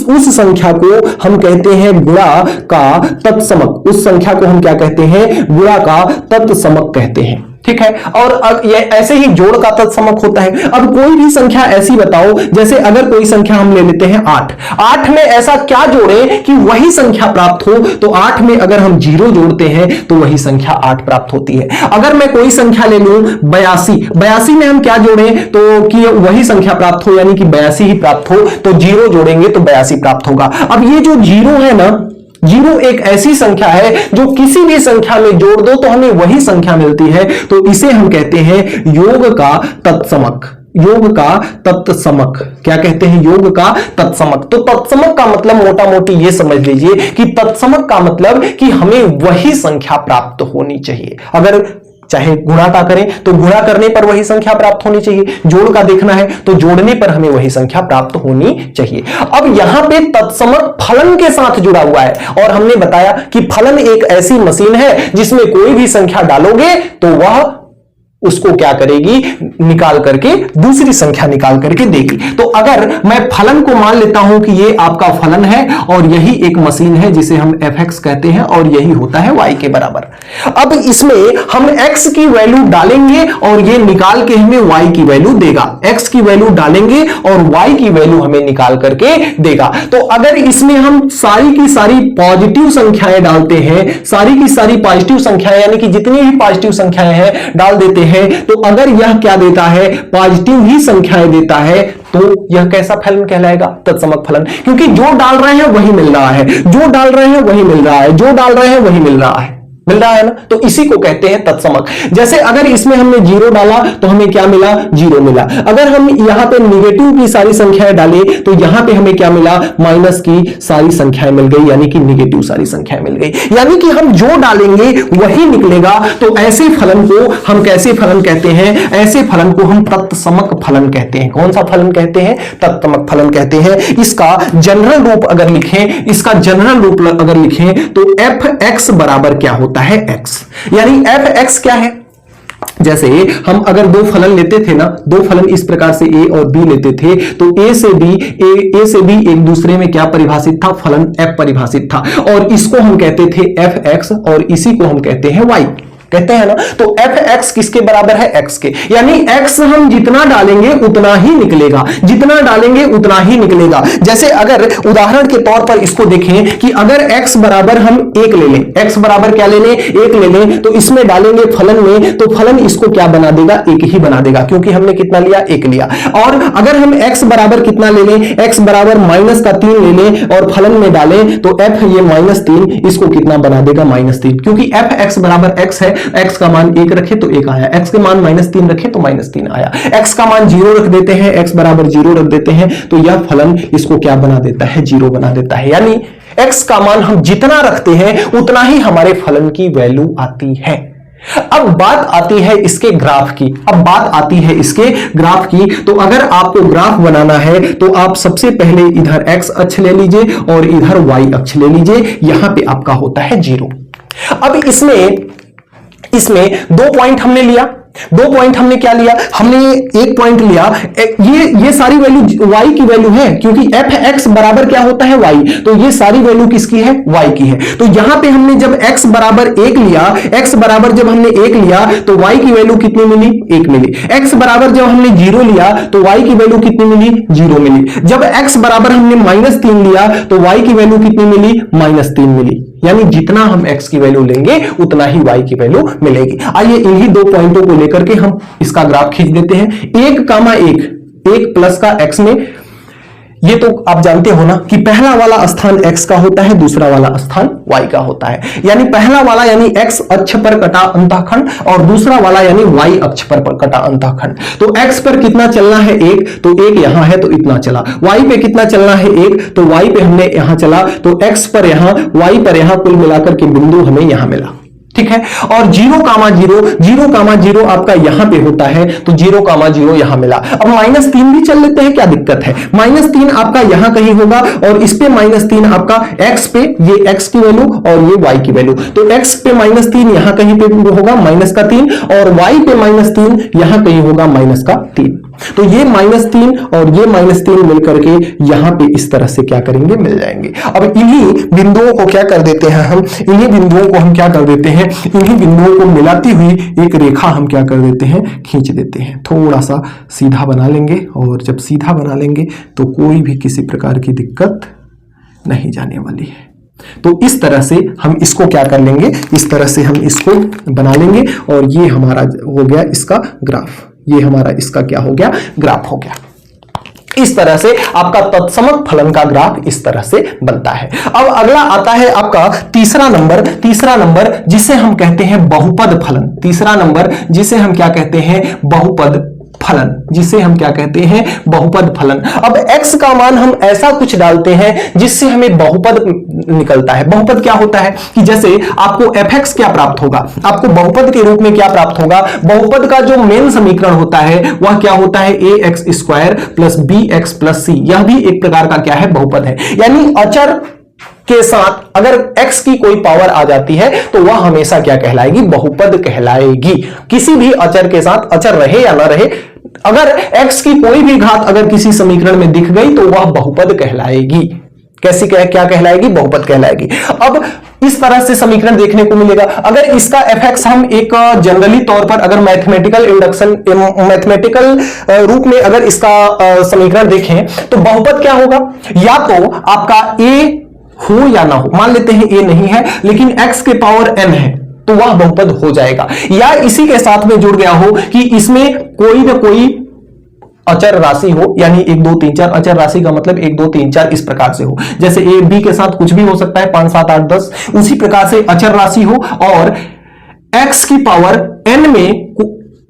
उस संख्या को हम कहते हैं गुणा का तत्समक। उस संख्या को हम क्या कहते हैं, गुणा का तत्समक कहते हैं। ठीक है, और ये ऐसे ही जोड़ का तत्समक होता है। अब कोई भी संख्या ऐसी बताओ, जैसे अगर कोई संख्या हम ले लेते हैं 8 में ऐसा क्या जोड़ें कि वही संख्या प्राप्त हो, तो 8 में अगर हम 0 जोड़ते हैं तो वही संख्या 8 प्राप्त होती है। अगर मैं कोई संख्या ले लूं 82 में हम क्या जोड़ें तो कि वही संख्या प्राप्त हो, यानी कि 82 ही प्राप्त हो, तो 0 जोड़ेंगे तो 82 प्राप्त होगा। अब ये जो 0 है ना, 0 एक ऐसी संख्या है जो किसी भी संख्या में जोड़ दो तो हमें वही संख्या मिलती है, तो इसे हम कहते हैं योग का तत्समक। योग का तत्समक क्या कहते हैं, योग का तत्समक। तो तत्समक का मतलब मोटा मोटी ये समझ लीजिए कि तत्समक का मतलब कि हमें वही संख्या प्राप्त होनी चाहिए। अगर चाहे गुणा का करें तो गुणा करने पर वही संख्या प्राप्त होनी चाहिए, जोड़ का देखना है तो जोड़ने पर हमें वही संख्या प्राप्त होनी चाहिए। अब यहां पे तत्समक फलन के साथ जुड़ा हुआ है, और हमने बताया कि फलन एक ऐसी मशीन है जिसमें कोई भी संख्या डालोगे तो वह उसको क्या करेगी, निकाल करके दूसरी संख्या निकाल करके देगी। तो अगर मैं फलन को मान लेता हूं कि ये आपका फलन है और यही एक मशीन है जिसे हम fx कहते हैं, और यही होता है y के बराबर। अब इसमें हम x की वैल्यू डालेंगे और ये निकाल के हमें y की वैल्यू देगा। x की वैल्यू डालेंगे और y की वैल्यू हमें निकाल करके देगा। तो अगर इसमें हम सारी की सारी पॉजिटिव संख्याएं डालते हैं, सारी की सारी पॉजिटिव संख्याएं यानी कि जितनी भी पॉजिटिव संख्याएं हैं डाल देते हैं, तो अगर यह क्या देता है, पॉजिटिव ही संख्याएं देता है, तो यह कैसा फलन कहलाएगा, तत्समक फलन। क्योंकि जो डाल रहे हैं वही मिल रहा है, जो डाल रहे हैं वही मिल रहा है, जो डाल रहे हैं वही मिल रहा है। मिल रहा है ना। तो इसी को कहते हैं तत्समक। जैसे अगर इसमें हमने 0 डाला तो हमें क्या मिला, 0 मिला। अगर हम यहां पे निगेटिव की सारी संख्याएं डाले तो यहां पे हमें क्या मिला, माइनस की सारी संख्याएं मिल गई, यानी कि निगेटिव सारी संख्याएं मिल गई। यानी कि हम जो डालेंगे वही निकलेगा। तो ऐसे फलन को हम कैसे फलन कहते हैं, ऐसे फलन को हम तत्समक फलन कहते हैं। कौन सा फलन कहते हैं, तत्समक फलन कहते हैं। इसका जनरल रूप अगर लिखें, इसका जनरल रूप अगर लिखें तो एफ एक्स बराबर क्या होता है, एक्स। यानी एफ एक्स क्या है, जैसे हम अगर दो फलन लेते थे ना, दो फलन इस प्रकार से ए और बी लेते थे, तो ए से बी एक दूसरे में क्या परिभाषित था, फलन एफ परिभाषित था। और इसको हम कहते थे एफ एक्स और इसी को हम कहते हैं वाई, कहते हैं ना। तो एफ एक्स किसके बराबर है, एक्स के। यानी एक्स हम जितना डालेंगे उतना ही निकलेगा, जितना डालेंगे उतना ही निकलेगा। जैसे अगर उदाहरण के तौर पर इसको देखें कि अगर एक्स बराबर हम 1 ले लें, एक्स बराबर क्या ले लें, 1 ले लें, तो इसमें डालेंगे फलन में, तो फलन इसको क्या बना देगा, 1 ही बना देगा, क्योंकि हमने कितना लिया, 1 लिया। और अगर हम एक्स बराबर कितना ले लें, एक्स बराबर -3 ले लें और फलन में डालें तो एफ ये -3 इसको कितना बना देगा, -3, क्योंकि एफ एक्स बराबर एक्स है। x का मान 1 रखे तो 1 आया, x के मान -3 रखे तो -3 आया, x का मान 0 रख देते हैं, x बराबर 0 रख देते हैं, तो यह फलन इसको क्या बना देता है, 0 बना देता है। यानी x का मान हम जितना रखते हैं उतना ही हमारे फलन की वैल्यू आती है। अब बात आती है इसके ग्राफ की, अब बात आती है इसके ग्राफ की। तो अगर आपको ग्राफ बनाना है तो आप सबसे पहले इधर x अक्ष ले लीजिए और इधर y अक्ष ले लीजिए, यहां पे आपका होता है 0। अब इसमें 2 पॉइंट हमने लिया, 2 पॉइंट हमने क्या लिया, हमने 1 पॉइंट लिया, ये सारी वैल्यू y की वैल्यू है, क्योंकि एफ एक्स बराबर क्या होता है, y, तो ये सारी वैल्यू किसकी है, y की है। तो यहां पे हमने जब x बराबर 1 लिया, x बराबर जब हमने 1 लिया तो y की वैल्यू कितनी मिली, 1 मिली। x बराबर जब हमने 0 लिया तो y की वैल्यू कितनी मिली, 0 मिली। जब x बराबर हमने -3 लिया तो y की वैल्यू कितनी मिली, -3 मिली। यानी जितना हम x की वैल्यू लेंगे उतना ही y की वैल्यू मिलेगी। आइए इन्हीं 2 पॉइंटों को लेकर के हम इसका ग्राफ खींच देते हैं। 1 प्लस का x में, ये तो आप जानते हो ना कि पहला वाला स्थान x का होता है, दूसरा वाला स्थान y का होता है। यानी पहला वाला यानी x अक्ष पर कटा अंतःखंड और दूसरा वाला यानी y अक्ष पर कटा अंतःखंड। तो x पर कितना चलना है, 1, तो 1 यहां है तो इतना चला। y पे कितना चलना है, 1, तो y पे हमने यहां चला, तो x पर यहां, y पर यहां, कुल मिलाकर के बिंदु हमें यहां मिला, ठीक है। और 0,0 आपका यहां पे होता है, तो 0,0 यहां मिला। अब -3 भी चल लेते हैं, क्या दिक्कत है। -3 आपका यहां कहीं होगा और इस पे -3 आपका x पे, ये x की वैल्यू और ये y की वैल्यू, तो x पे -3 यहां कहीं पे होगा -3 और y पे -3 यहां कहीं होगा -3। तो ये -3 और ये -3 मिलकर के यहां पे इस तरह से क्या करेंगे, मिल जाएंगे। अब इन्हीं बिंदुओं को क्या कर देते हैं हम, इन्हीं बिंदुओं को हम क्या कर देते हैं, इन्हीं बिंदुओं को मिलाती हुई एक रेखा हम क्या कर देते हैं, खींच देते हैं। थोड़ा सा सीधा बना लेंगे और जब सीधा बना लेंगे तो कोई भी किसी प्रकार की दिक्कत नहीं जाने वाली है। तो इस तरह से हम इसको क्या कर लेंगे, इस तरह से हम इसको बना लेंगे और ये हमारा हो गया इसका ग्राफ, ये हमारा इसका क्या हो गया, ग्राफ हो गया। इस तरह से आपका तत्समक फलन का ग्राफ इस तरह से बनता है। अब अगला आता है आपका तीसरा नंबर जिसे हम कहते हैं बहुपद फलन। तीसरा नंबर जिसे हम क्या कहते हैं, बहुपद फलन, जिसे हम क्या कहते हैं, बहुपद फलन। अब x का मान हम ऐसा कुछ डालते हैं जिससे हमें बहुपद निकलता है। बहुपद क्या होता है कि जैसे आपको fx क्या प्राप्त होगा, आपको बहुपद के रूप में क्या प्राप्त होगा, बहुपद का जो मेन समीकरण होता है वह क्या होता है, ax² plus bx plus c। यह भी एक प्रकार का क्या है, बहुपद है। यानी अचर के साथ अगर x की कोई पावर आ जाती है तो वह हमेशा क्या कहलाएगी, बहुपद कहलाएगी। किसी भी अचर के साथ, अचर रहे या ना रहे, अगर x की कोई भी घात अगर किसी समीकरण में दिख गई तो वह बहुपद कहलाएगी। कैसी क्या कहलाएगी, बहुपद कहलाएगी। अब इस तरह से समीकरण देखने को मिलेगा। अगर इसका fx हम एक जनरली तौर पर अगर मैथमेटिकल रूप में अगर इसका समीकरण देखें तो बहुपद क्या होगा, या तो आपका a हो या ना हो। मान लेते हैं a नहीं है लेकिन x के पावर n है तो वह बहुपद हो जाएगा। या इसी के साथ में जुड़ गया हो कि इसमें कोई ना कोई अचर राशि हो, यानी 1 2 3 4, अचर राशि का मतलब 1 2 3 4 इस प्रकार से हो, जैसे ए बी के साथ कुछ भी हो सकता है, 5 7 8 10, उसी प्रकार से अचर राशि हो और x की पावर n में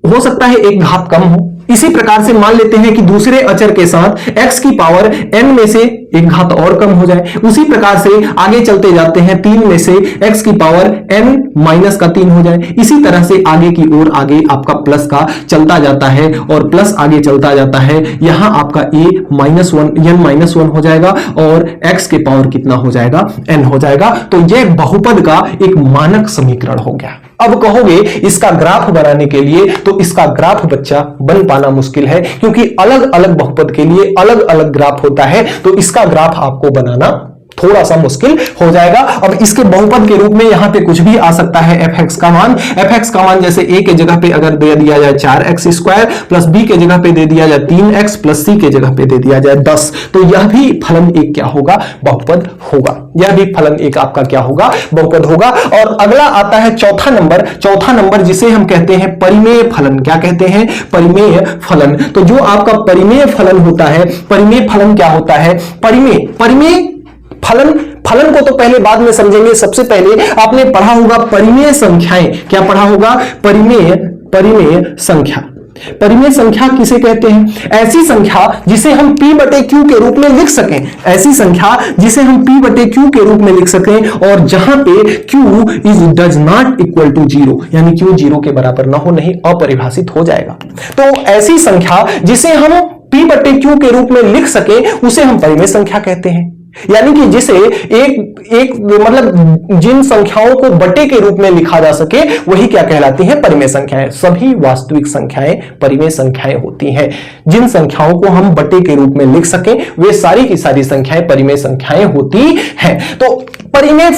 हो सकता है एक घात कम हो। इसी प्रकार से मान लेते हैं कि दूसरे अचर के साथ x की पावर n में से एक घात और कम हो जाए। उसी प्रकार से आगे चलते जाते हैं, 3 में से x की पावर n माइनस का 3 हो जाए। इसी तरह से आगे की ओर आगे आपका प्लस का चलता जाता है और प्लस आगे चलता जाता है। यहां आपका n-1 हो जाएगा और x के पावर कितना हो जाएगा, n हो जाएगा। तो यह बहुपद का एक मानक समीकरण हो गया। अब कहोगे इसका ग्राफ बनाने के लिए, तो इसका ग्राफ बच्चा बन पाना मुश्किल है, क्योंकि अलग अलग बहुपद के लिए अलग अलग ग्राफ होता है, तो इसका ग्राफ आपको बनाना थोड़ा सा मुश्किल हो जाएगा। अब इसके बहुपद के रूप में यहां पे कुछ भी आ सकता है। fx का मान जैसे a के जगह पे अगर दे दिया जाए 4x² प्लस b के जगह पे दे दिया जाए 3x प्लस c के जगह पे दे दिया जाए 10, तो यह भी फलन एक क्या होगा, बहुपद होगा। यह भी फलन एक आपका क्या होगा, बहुपद होगा। और अगला आता है चौथा नंबर जिसे हम कहते हैं परिमेय फलन। क्या कहते हैं, परिमेय फलन। तो जो आपका परिमेय फलन होता है, परिमेय फलन क्या होता है, परिमेय फलन को तो पहले बाद में समझेंगे। सबसे पहले आपने पढ़ा होगा परिमेय संख्याएं। क्या पढ़ा होगा, परिमेय संख्या। परिमेय संख्या किसे कहते हैं, ऐसी संख्या जिसे हम p बटे q के रूप में लिख सकें, ऐसी संख्या जिसे हम p बटे q के रूप में लिख सकें और जहां पे q does not equal to 0, यानी q 0 के बराबर ना हो, नहीं अपरिभाषित हो जाएगा। तो ऐसी संख्या जिसे हम p बटे q के रूप में लिख सके उसे हम परिमेय संख्या कहते हैं। यानी कि जिसे एक मतलब जिन संख्याओं को बटे के रूप में लिखा जा सके वही क्या कहलाती है, परिमेय संख्याएं। सभी वास्तविक संख्याएं परिमेय संख्याएं होती हैं। जिन संख्याओं को हम बटे के रूप में लिख सकें वे सारी की सारी संख्याएं परिमेय संख्याएं होती हैं। तो परिमेय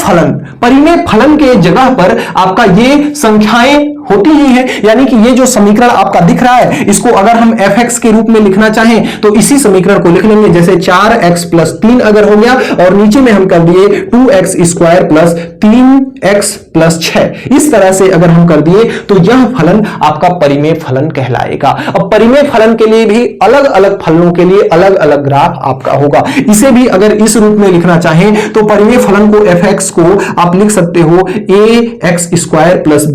फलन के जगह पर आपका ये संख्याएं होती ही है। यानी कि ये जो समीकरण आपका दिख रहा है, इसको अगर हम fx के रूप में लिखना चाहें तो इसी समीकरण को लिख लेंगे। जैसे 4x प्लस 3 अगर हो गया और नीचे में हम कर दिए 2x² प्लस 3x प्लस 6, इस तरह से अगर हम कर दिए तो यह फलन आपका परिमेय फलन कहलाएगा। अब परिमेय फलन के लिए भी अलग अलग फलनों के लिए अलग अलग ग्राफ आपका होगा। इसे भी अगर इस रूप में लिखना चाहें तो परिमेय फलन को fx को आप लिख सकते हो ax² plus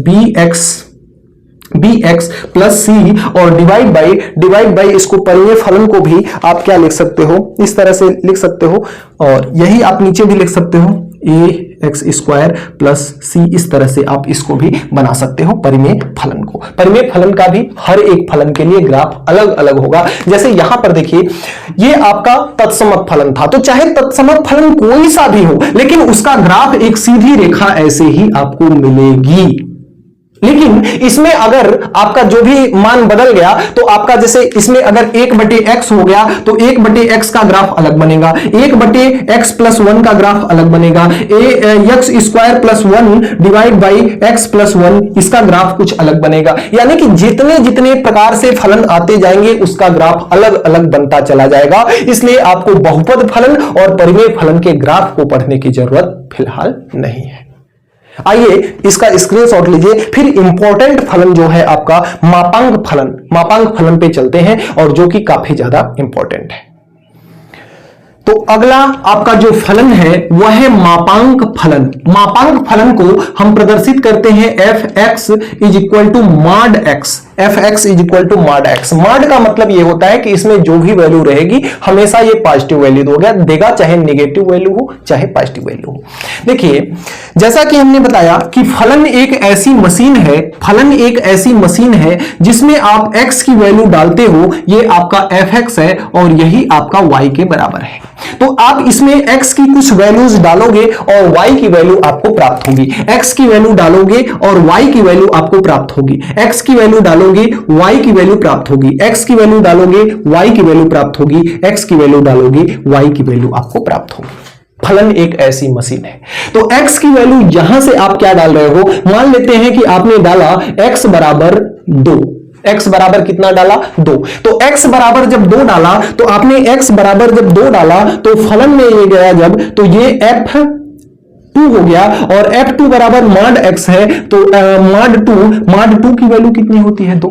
bx plus c और डिवाइड बाई इसको परिमेय फलन को भी आप क्या लिख सकते हो, इस तरह से लिख सकते हो और यही आप नीचे भी लिख सकते हो ax² प्लस c, इस तरह से आप इसको भी बना सकते हो परिमेय फलन को। परिमेय फलन का भी हर एक फलन के लिए ग्राफ अलग अलग होगा। जैसे यहां पर देखिए ये आपका तत्समक फलन था, तो चाहे तत्समक फलन कोई सा भी हो लेकिन उसका ग्राफ एक सीधी रेखा ऐसे ही आपको मिलेगी। लेकिन इसमें अगर आपका जो भी मान बदल गया तो आपका जैसे इसमें अगर 1/x हो गया तो 1/x का ग्राफ अलग बनेगा, 1/x प्लस 1 का ग्राफ अलग बनेगा, x² plus 1 divide by x plus 1 इसका ग्राफ कुछ अलग बनेगा। यानी कि जितने प्रकार से फलन आते जाएंगे उसका ग्राफ अलग अलग बनता चला जाएगा। इसलिए आपको बहुपद फलन और परिमेय फलन के ग्राफ को पढ़ने की जरूरत फिलहाल नहीं है। आइए इसका स्क्रीनशॉट लीजिए। फिर इंपॉर्टेंट फलन जो है आपका मापांक फलन पे चलते हैं और जो कि काफी ज्यादा इंपॉर्टेंट है। तो अगला आपका जो फलन है वह है मापांक फलन। मापांक फलन को हम प्रदर्शित करते हैं fx is equal to mod x। fx is equal to mod x। Mod का मतलब ये होता है कि इसमें जो भी वैल्यू रहेगी हमेशा ये पॉजिटिव वैल्यू देगा, चाहे नेगेटिव वैल्यू हो चाहे पॉजिटिव वैल्यू हो। देखिए जैसा कि हमने बताया कि फलन एक ऐसी मशीन है जिसमें आप x की वैल्यू डालते हो, ये आपका fx है और यही आपका y के बराबर है। तो आप इसमें x की कुछ वैल्यूज डालोगे और y की वैल्यू आपको प्राप्त होगी, x की वैल्यू डालोगे और y की वैल्यू आपको प्राप्त होगी, x की वैल्यू डालोगे y की वैल्यू प्राप्त होगी, x की वैल्यू डालोगे y की वैल्यू प्राप्त होगी, x की वैल्यू डालोगे y की वैल्यू आपको प्राप्त होगी। फलन एक ऐसी मशीन है। तो x की वैल्यू यहां से आप क्या डाल रहे हो, मान लेते हैं कि आपने डाला x बराबर 2, x बराबर कितना डाला 2। तो x बराबर जब 2 डाला तो आपने x बराबर जब 2 डाला तो फलन में ये गया जब, तो ये f2 हो गया और f2 बराबर मॉड x है तो मॉड 2 की वैल्यू कितनी होती है 2।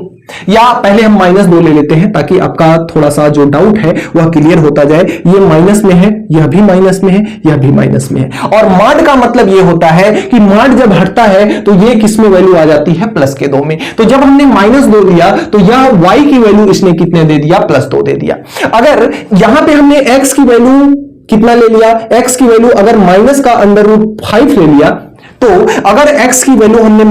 या पहले हम -2 ले लेते हैं ताकि आपका थोड़ा सा जो डाउट है वह क्लियर होता जाए। ये माइनस में है, यह भी माइनस में है, यह भी माइनस में है। और मॉड का मतलब ये होता है कि मॉड जब हटता है तो ये किस में वैल्यू आ जाती है, +2 में। तो जब हमने -2 लिया तो यह y की वैल्यू इसने कितने दे दिया, +2 दे दिया। अगर यहां पे हमने x की वैल्यू कितना ले लिया, x की वैल्यू अगर -√5 ले लिया, तो अगर x की वैल्यू हमने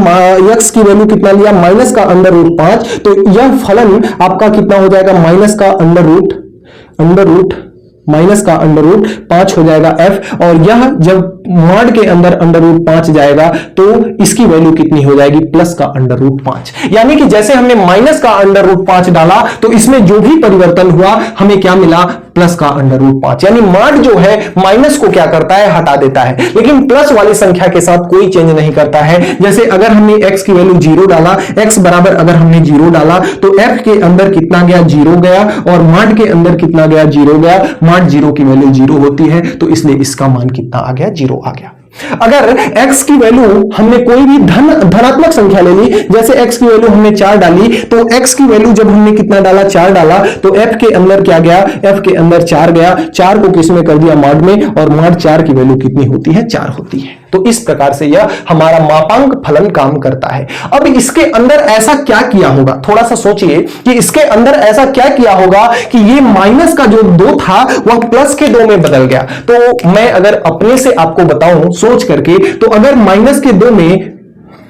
x की वैल्यू कितना लिया, -√5, तो यह फलन आपका कितना हो जाएगा, -√5 हो जाएगा f। और यह जब मॉड के अंदर √5 जाएगा तो इसकी वैल्यू कितनी हो जाएगी, +√5। यानी कि जैसे हमने -√5 डाला तो इसमें जो भी परिवर्तन हुआ हमें क्या मिला, +√5। यानी मॉड जो है माइनस को क्या करता है, हटा देता है, लेकिन प्लस वाली संख्या के साथ कोई चेंज नहीं करता है। जैसे अगर हमने x की वैल्यू 0 डाला, x बराबर अगर हमने 0 डाला तो f के अंदर कितना गया, 0 गया, और मॉड के अंदर कितना गया, 0 गया। मॉड 0 की वैल्यू 0 होती है तो इसलिए इसका मान कितना आ गया, 0 आ गया। अगर x की वैल्यू हमने कोई भी धनात्मक संख्या ले ली, जैसे x की वैल्यू हमने 4 डाली, तो x की वैल्यू जब हमने कितना डाला, 4 डाला, तो f के अंदर क्या गया, f के अंदर 4 गया। 4 को किस में कर दिया, मॉड में, और मॉड 4 की वैल्यू कितनी होती है, 4 होती है। तो इस प्रकार से यह हमारा मापांक फलन काम करता है। अब इसके अंदर ऐसा क्या किया होगा, थोड़ा सा सोचिए कि इसके अंदर ऐसा क्या किया होगा कि ये माइनस का जो 2 था वह +2 में बदल गया। तो मैं अगर अपने से आपको बताऊं सोच करके, तो अगर -2 में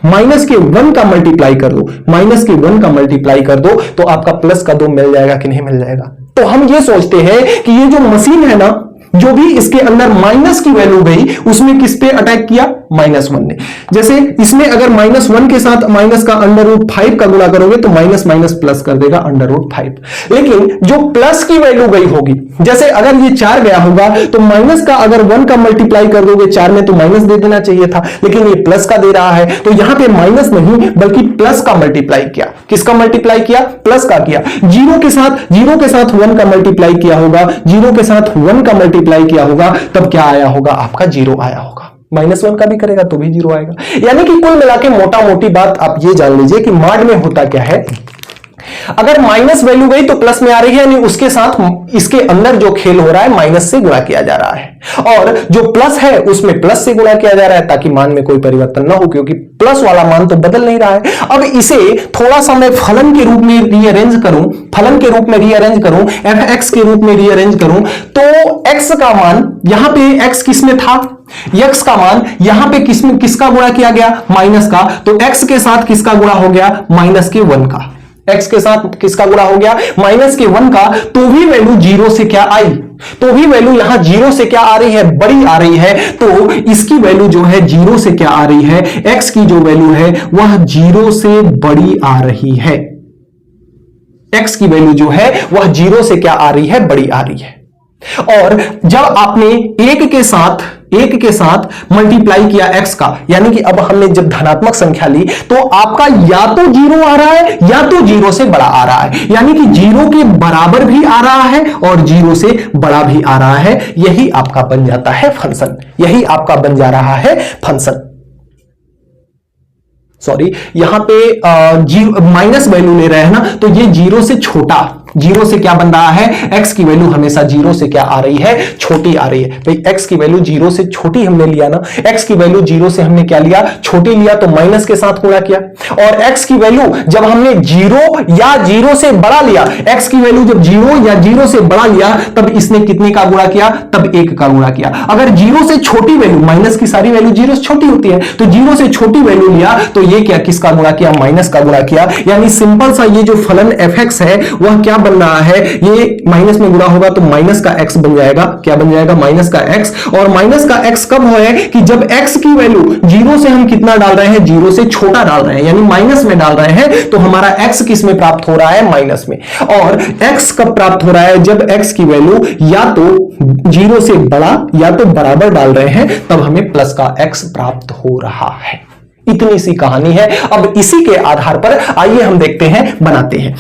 -1 का मल्टीप्लाई कर दो, -1 का मल्टीप्लाई कर दो, तो आपका +2 मिल जाएगा कि नहीं मिल जाएगा। तो हम ये सोचते हैं कि ये जो मशीन है ना, जो भी इसके अंदर माइनस की वैल्यू गई उसमें किस पे अटैक किया, -1 ने। जैसे इसमें अगर -1 के साथ माइनस का √5 का गुणा करोगे तो माइनस माइनस प्लस कर देगा √5। लेकिन जो प्लस की वैल्यू गई होगी, जैसे अगर ये 4 गया होगा तो माइनस का अगर 1 का मल्टीप्लाई कर दोगे 4 में तो माइनस दे देना चाहिए था, लेकिन ये प्लस का दे रहा है, तो यहां पे माइनस नहीं बल्कि प्लस का मल्टीप्लाई किया। किसका मल्टीप्लाई किया, प्लस का किया। 0 के साथ 1 का मल्टीप्लाई किया होगा, 0 के साथ 1 का मल्टीप्लाई किया होगा, तब क्या आया होगा, आपका 0 आया होगा। -1 का भी करेगा तो भी 0 आएगा। यानी कि कुल मिला के मोटा मोटी बात आप ये जान लीजिए कि मॉड में होता क्या है, अगर माइनस वैल्यू गई तो प्लस में आ रही है, यानी उसके साथ इसके अंदर जो खेल हो रहा है माइनस से गुणा किया जा रहा है, और जो प्लस है उसमें प्लस से गुणा किया जा रहा है ताकि मान में कोई परिवर्तन ना हो, क्योंकि प्लस वाला मान तो बदल नहीं रहा है। अब इसे थोड़ा सा मैं फलन के रूप में रीअरेंज करूं, fx के रूप में रीअरेंज करूं, तो x का मान यहां पे x किस में था, x का मान यहां पे किसका गुणा किया गया, माइनस का, तो x के साथ किसका गुणा हो गया, -1 का। x के साथ किसका गुणा हो गया, -1 का। तो भी वैल्यू 0 से क्या आई, तो भी वैल्यू यहां 0 से क्या आ रही है, बड़ी आ रही है। तो इसकी वैल्यू जो है 0 से क्या आ रही है, x की जो वैल्यू है वह 0 से बड़ी आ रही है। x की वैल्यू जो है वह 0 से क्या आ रही है, बड़ी आ रही है। और जब आपने एक के साथ मल्टीप्लाई किया x का, यानी कि अब हमने जब धनात्मक संख्या ली तो आपका या तो 0 आ रहा है या तो 0 से बड़ा आ रहा है, यानी कि 0 के बराबर भी आ रहा है और 0 से बड़ा भी आ रहा है। यही आपका बन जाता है फंक्शन, यही आपका बन जा रहा है फंक्शन। सॉरी, यहां पे माइनस वैल्यू ले रहे हैं ना, तो ये 0 से छोटा, 0 से क्या बन रहा है, x की वैल्यू हमेशा 0 से क्या आ रही है, छोटी आ रही है। भाई x की वैल्यू 0 से छोटी हमने लिया ना, x की वैल्यू 0 से हमने क्या लिया, छोटी लिया, तो माइनस के साथ गुणा किया। और x की वैल्यू जब हमने 0 या 0 से बड़ा लिया, x की वैल्यू जब 0 या 0 से बड़ा लिया तब इसने कितने का गुणा किया, तब 1 का गुणा किया। अगर 0 से छोटी वैल्यू, माइनस की सारी वैल्यू 0 से छोटी होती है, तो 0 से छोटी वैल्यू लिया तो ये क्या, किसका गुणा किया, माइनस का गुणा किया। यानी सिंपल सा ये जो फलन fx है वह क्या बन रहा है, ये माइनस में गुणा होगा तो माइनस का x बन जाएगा। क्या बन जाएगा, माइनस का x। और माइनस का x कब है कि जब x की वैल्यू 0 से हम कितना डाल रहे हैं, 0 से छोटा डाल रहे हैं, यानी माइनस में डाल रहे हैं, तो हमारा x किस में प्राप्त हो रहा है, माइनस में। और x कब प्राप्त हो रहा है, जब x की वैल्यू या तो 0 से बड़ा या तो बराबर डाल रहे हैं, तब हमें प्लस का x प्राप्त हो रहा है। इतनी सी कहानी है। अब इसी के आधार पर आइए हम देखते हैं, बनाते हैं।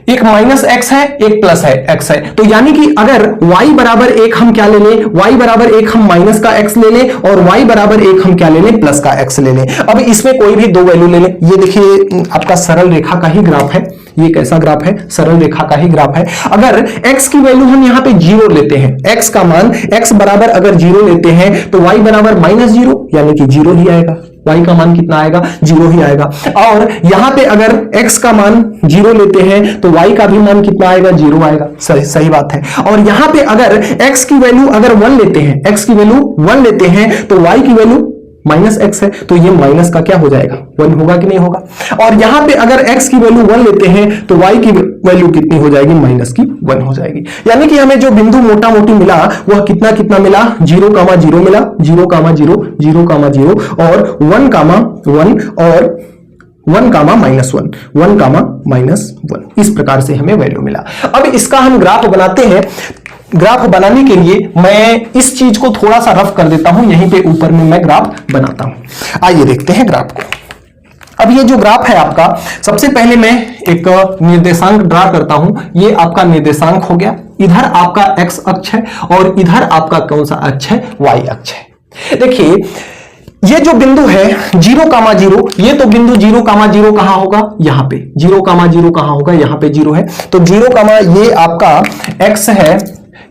एक माइनस एक्स है, एक प्लस है एक्स है। तो यानी कि अगर y बराबर 1 हम क्या ले लें, y बराबर 1 हम माइनस का x ले लें और y बराबर 1 हम क्या ले लें, प्लस का x ले लें। अब इसमें कोई भी दो वैल्यू ले लें। ये देखिए आपका सरल रेखा का ही ग्राफ है, ये कैसा ग्राफ है, सरल रेखा का ही ग्राफ है। अगर x की वैल्यू हम यहां पे 0 लेते हैं, x का मान x बराबर अगर 0 लेते हैं तो y बराबर -0 यानी कि 0 ही आएगा। y का मान कितना आएगा, 0 ही आएगा। और यहां पे अगर x का मान 0 लेते हैं तो y का भी मान कितना आएगा, 0 आएगा। सही बात है। और यहां पे अगर x की वैल्यू अगर 1 लेते हैं, x की वैल्यू 1 लेते हैं तो y की वैल्यू -x है, तो ये माइनस का क्या हो जाएगा, 1 होगा कि नहीं होगा। और यहां पे अगर x की वैल्यू 1 लेते हैं तो y की वैल्यू कितनी हो जाएगी, -1 हो जाएगी। यानी कि हमें जो बिंदु मोटा मोटी मिला वह कितना कितना मिला, 0,0 मिला, 0,0, 0,0 और 1,1 और 1,-1, 1,-1 इस प्रकार से हमें वैल्यू मिला। अब इसका हम ग्राफ बनाते हैं। ग्राफ बनाने के लिए मैं इस चीज को थोड़ा सा रफ कर देता हूं, यहीं पे ऊपर में मैं ग्राफ बनाता हूं। आइए देखते हैं ग्राफ को। अब ये जो ग्राफ है आपका, सबसे पहले मैं एक निर्देशांक ड्रा करता हूं। ये आपका निर्देशांक हो गया, इधर आपका x अक्ष है और इधर आपका कौन सा अक्ष है, y अक्ष है। देखिए ये जो बिंदु है 0,0, ये तो बिंदु 0,0 कहां होगा, यहां पे 0,0 कहां होगा, यहां पे 0 है। तो 0, ये आपका x है,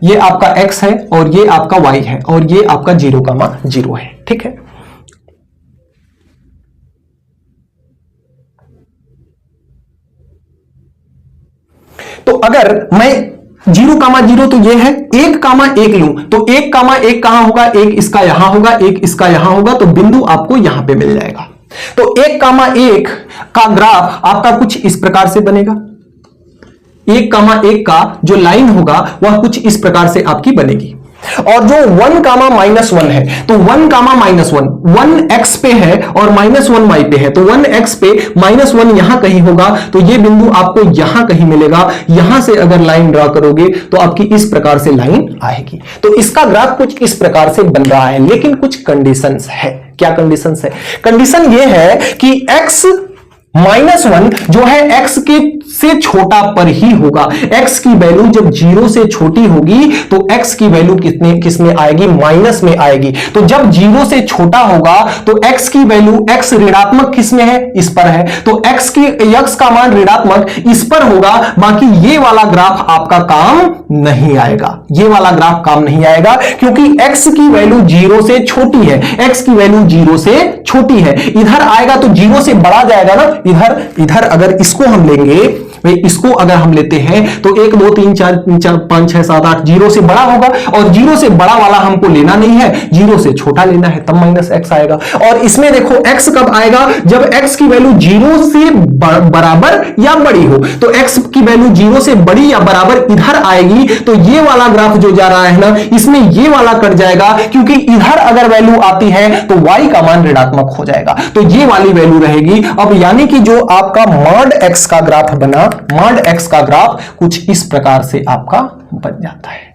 ये आपका x है और ये आपका y है और ये आपका 0,0 है। ठीक है, तो अगर मैं 0,0 तो ये है, 1,1 लूं तो 1,1 कहां होगा, एक इसका यहां होगा, एक इसका यहां होगा, तो बिंदु आपको यहां पे मिल जाएगा। तो 1,1 का ग्राफ आपका कुछ इस प्रकार से बनेगा। 1,1 का जो लाइन होगा वह कुछ इस प्रकार से आपकी बनेगी। और जो 1,-1 है तो 1,-1 1 x पे है और -1 y पे है, तो 1 x पे -1 यहां कहीं होगा, तो ये बिंदु आपको यहां कहीं मिलेगा। यहां से अगर लाइन ड्रा करोगे तो आपकी इस प्रकार से लाइन आएगी। तो इसका ग्राफ कुछ इस प्रकार से बन रहा है, लेकिन कुछ कंडीशंस है। क्या कंडीशंस है? कंडीशन ये है कि x -1 जो है x के से छोटा पर ही होगा। x की वैल्यू जब 0 से छोटी होगी तो x की वैल्यू किसमें आएगी, माइनस में आएगी। तो जब 0 से छोटा होगा तो x की वैल्यू, x ऋणात्मक किसमें है, इस पर है, तो x का मान ऋणात्मक इस पर होगा। बाकी ये वाला ग्राफ आपका काम नहीं आएगा, ये वाला ग्राफ काम नहीं आएगा, क्योंकि x की वैल्यू 0 से छोटी है, x की वैल्यू 0 से छोटी है। इधर आएगा तो 0 से बड़ा जाएगा ना, इधर अगर इसको हम लेंगे, इसको अगर हम लेते हैं तो 1 2 3 4 5 6 7 8 0 से बड़ा होगा, और 0 से बड़ा वाला हमको लेना नहीं है, 0 से छोटा लेना है, तब -x आएगा। और इसमें देखो x कब आएगा, जब x की वैल्यू 0 से बराबर या बड़ी हो। तो x की वैल्यू 0 से बड़ी या बराबर इधर आएगी, तो ये वाला ग्राफ जो जा रहा है ना, इसमें ये वाला कट जाएगा, क्योंकि इधर अगर वैल्यू आती है तो y का मान ऋणात्मक हो जाएगा, तो ये वाली वैल्यू रहेगी। अब यानी कि जो आपका mod x का ग्राफ बना, mod x का ग्राफ कुछ इस प्रकार से आपका बन जाता है।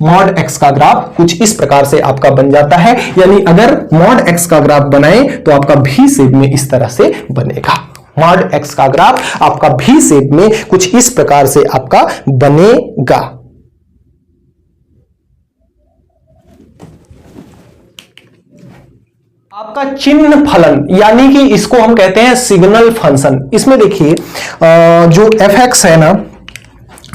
mod x का ग्राफ कुछ इस प्रकार से आपका बन जाता है। यानी अगर mod x का ग्राफ बनाए तो आपका V शेप में इस तरह से बनेगा। mod x का ग्राफ आपका V शेप में कुछ इस प्रकार से आपका बनेगा। आपका चिन्ह फलन, यानी कि इसको हम कहते हैं सिग्नल फंक्शन। इसमें देखिए जो fx है ना,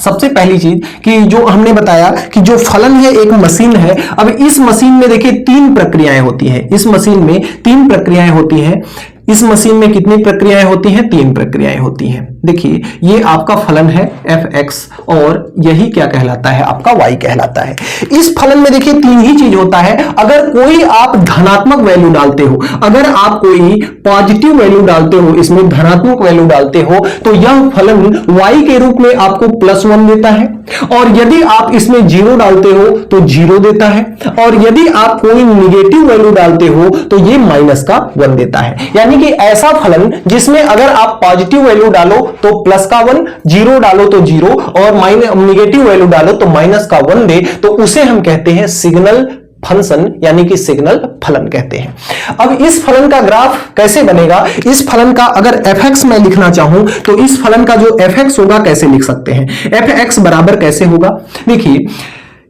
सबसे पहली चीज कि जो हमने बताया कि जो फलन है एक मशीन है। अब इस मशीन में देखिए 3 प्रक्रियाएं होती हैं, इस मशीन में 3 प्रक्रियाएं होती हैं। इस मशीन में कितनी प्रक्रियाएं होती हैं, 3 प्रक्रियाएं होती हैं। देखिए ये आपका फलन है fx और यही क्या कहलाता है, आपका y कहलाता है। इस फलन में देखिए 3 ही चीज होता है। अगर कोई आप धनात्मक वैल्यू डालते हो, अगर आप कोई पॉजिटिव वैल्यू डालते हो, इसमें धनात्मक वैल्यू डालते हो, तो यह फलन y के रूप में आपको +1 देता है। और यदि आप इसमें 0 डालते हो तो 0 देता है, और यदि आप कोई निगेटिव वैल्यू डालते हो तो ये -1 देता है। यानी कि ऐसा फलन जिसमें अगर आप पॉजिटिव वैल्यू डालो तो +1, 0 डालो तो 0 और निगेटिव वैल्यू डालो तो -1 दे, तो उसे हम कहते हैं सिग्नल फंक्शन यानी कि सिग्नल फलन कहते हैं। अब इस फलन का ग्राफ कैसे बनेगा, इस फलन का अगर fx मैं लिखना चाहूं तो इस फलन का जो fx होगा कैसे लिख सकते हैं, fx बराबर कैसे होगा, देखिए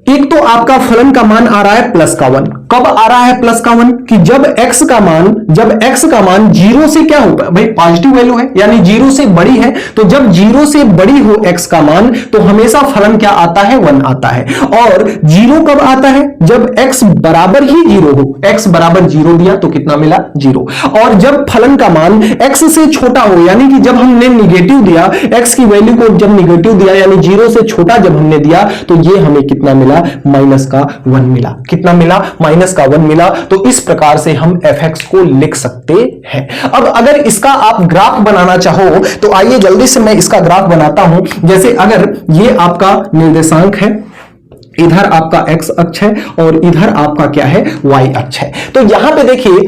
एक तो आपका फलन का मान आ रहा है प्लस का 1। कब आ रहा है प्लस का 1 कि जब x का मान 0 से क्या होगा भाई, पॉजिटिव वैल्यू है यानी 0 से बड़ी है, तो जब 0 से बड़ी हो x का मान तो हमेशा फलन क्या आता है, 1 आता है। और 0 कब आता है, जब x बराबर ही 0 हो, x बराबर 0 दिया तो कितना मिला, 0। और जब फलन का मान x से छोटा हो यानी कि जब हमने निगेटिव दिया, x की वैल्यू को जब निगेटिव दिया यानी 0 से छोटा जब हमने दिया तो ये हमें कितना मिला, माइनस का 1 मिला। कितना मिला, माइनस का 1 मिला। तो इस प्रकार से हम fx को लिख सकते हैं। अब अगर इसका आप ग्राफ बनाना चाहो तो आइए जल्दी से मैं इसका ग्राफ बनाता हूं। जैसे अगर ये आपका निर्देशांक है, इधर आपका x अक्ष है और इधर आपका क्या है, y अक्ष है। तो यहां पे देखिए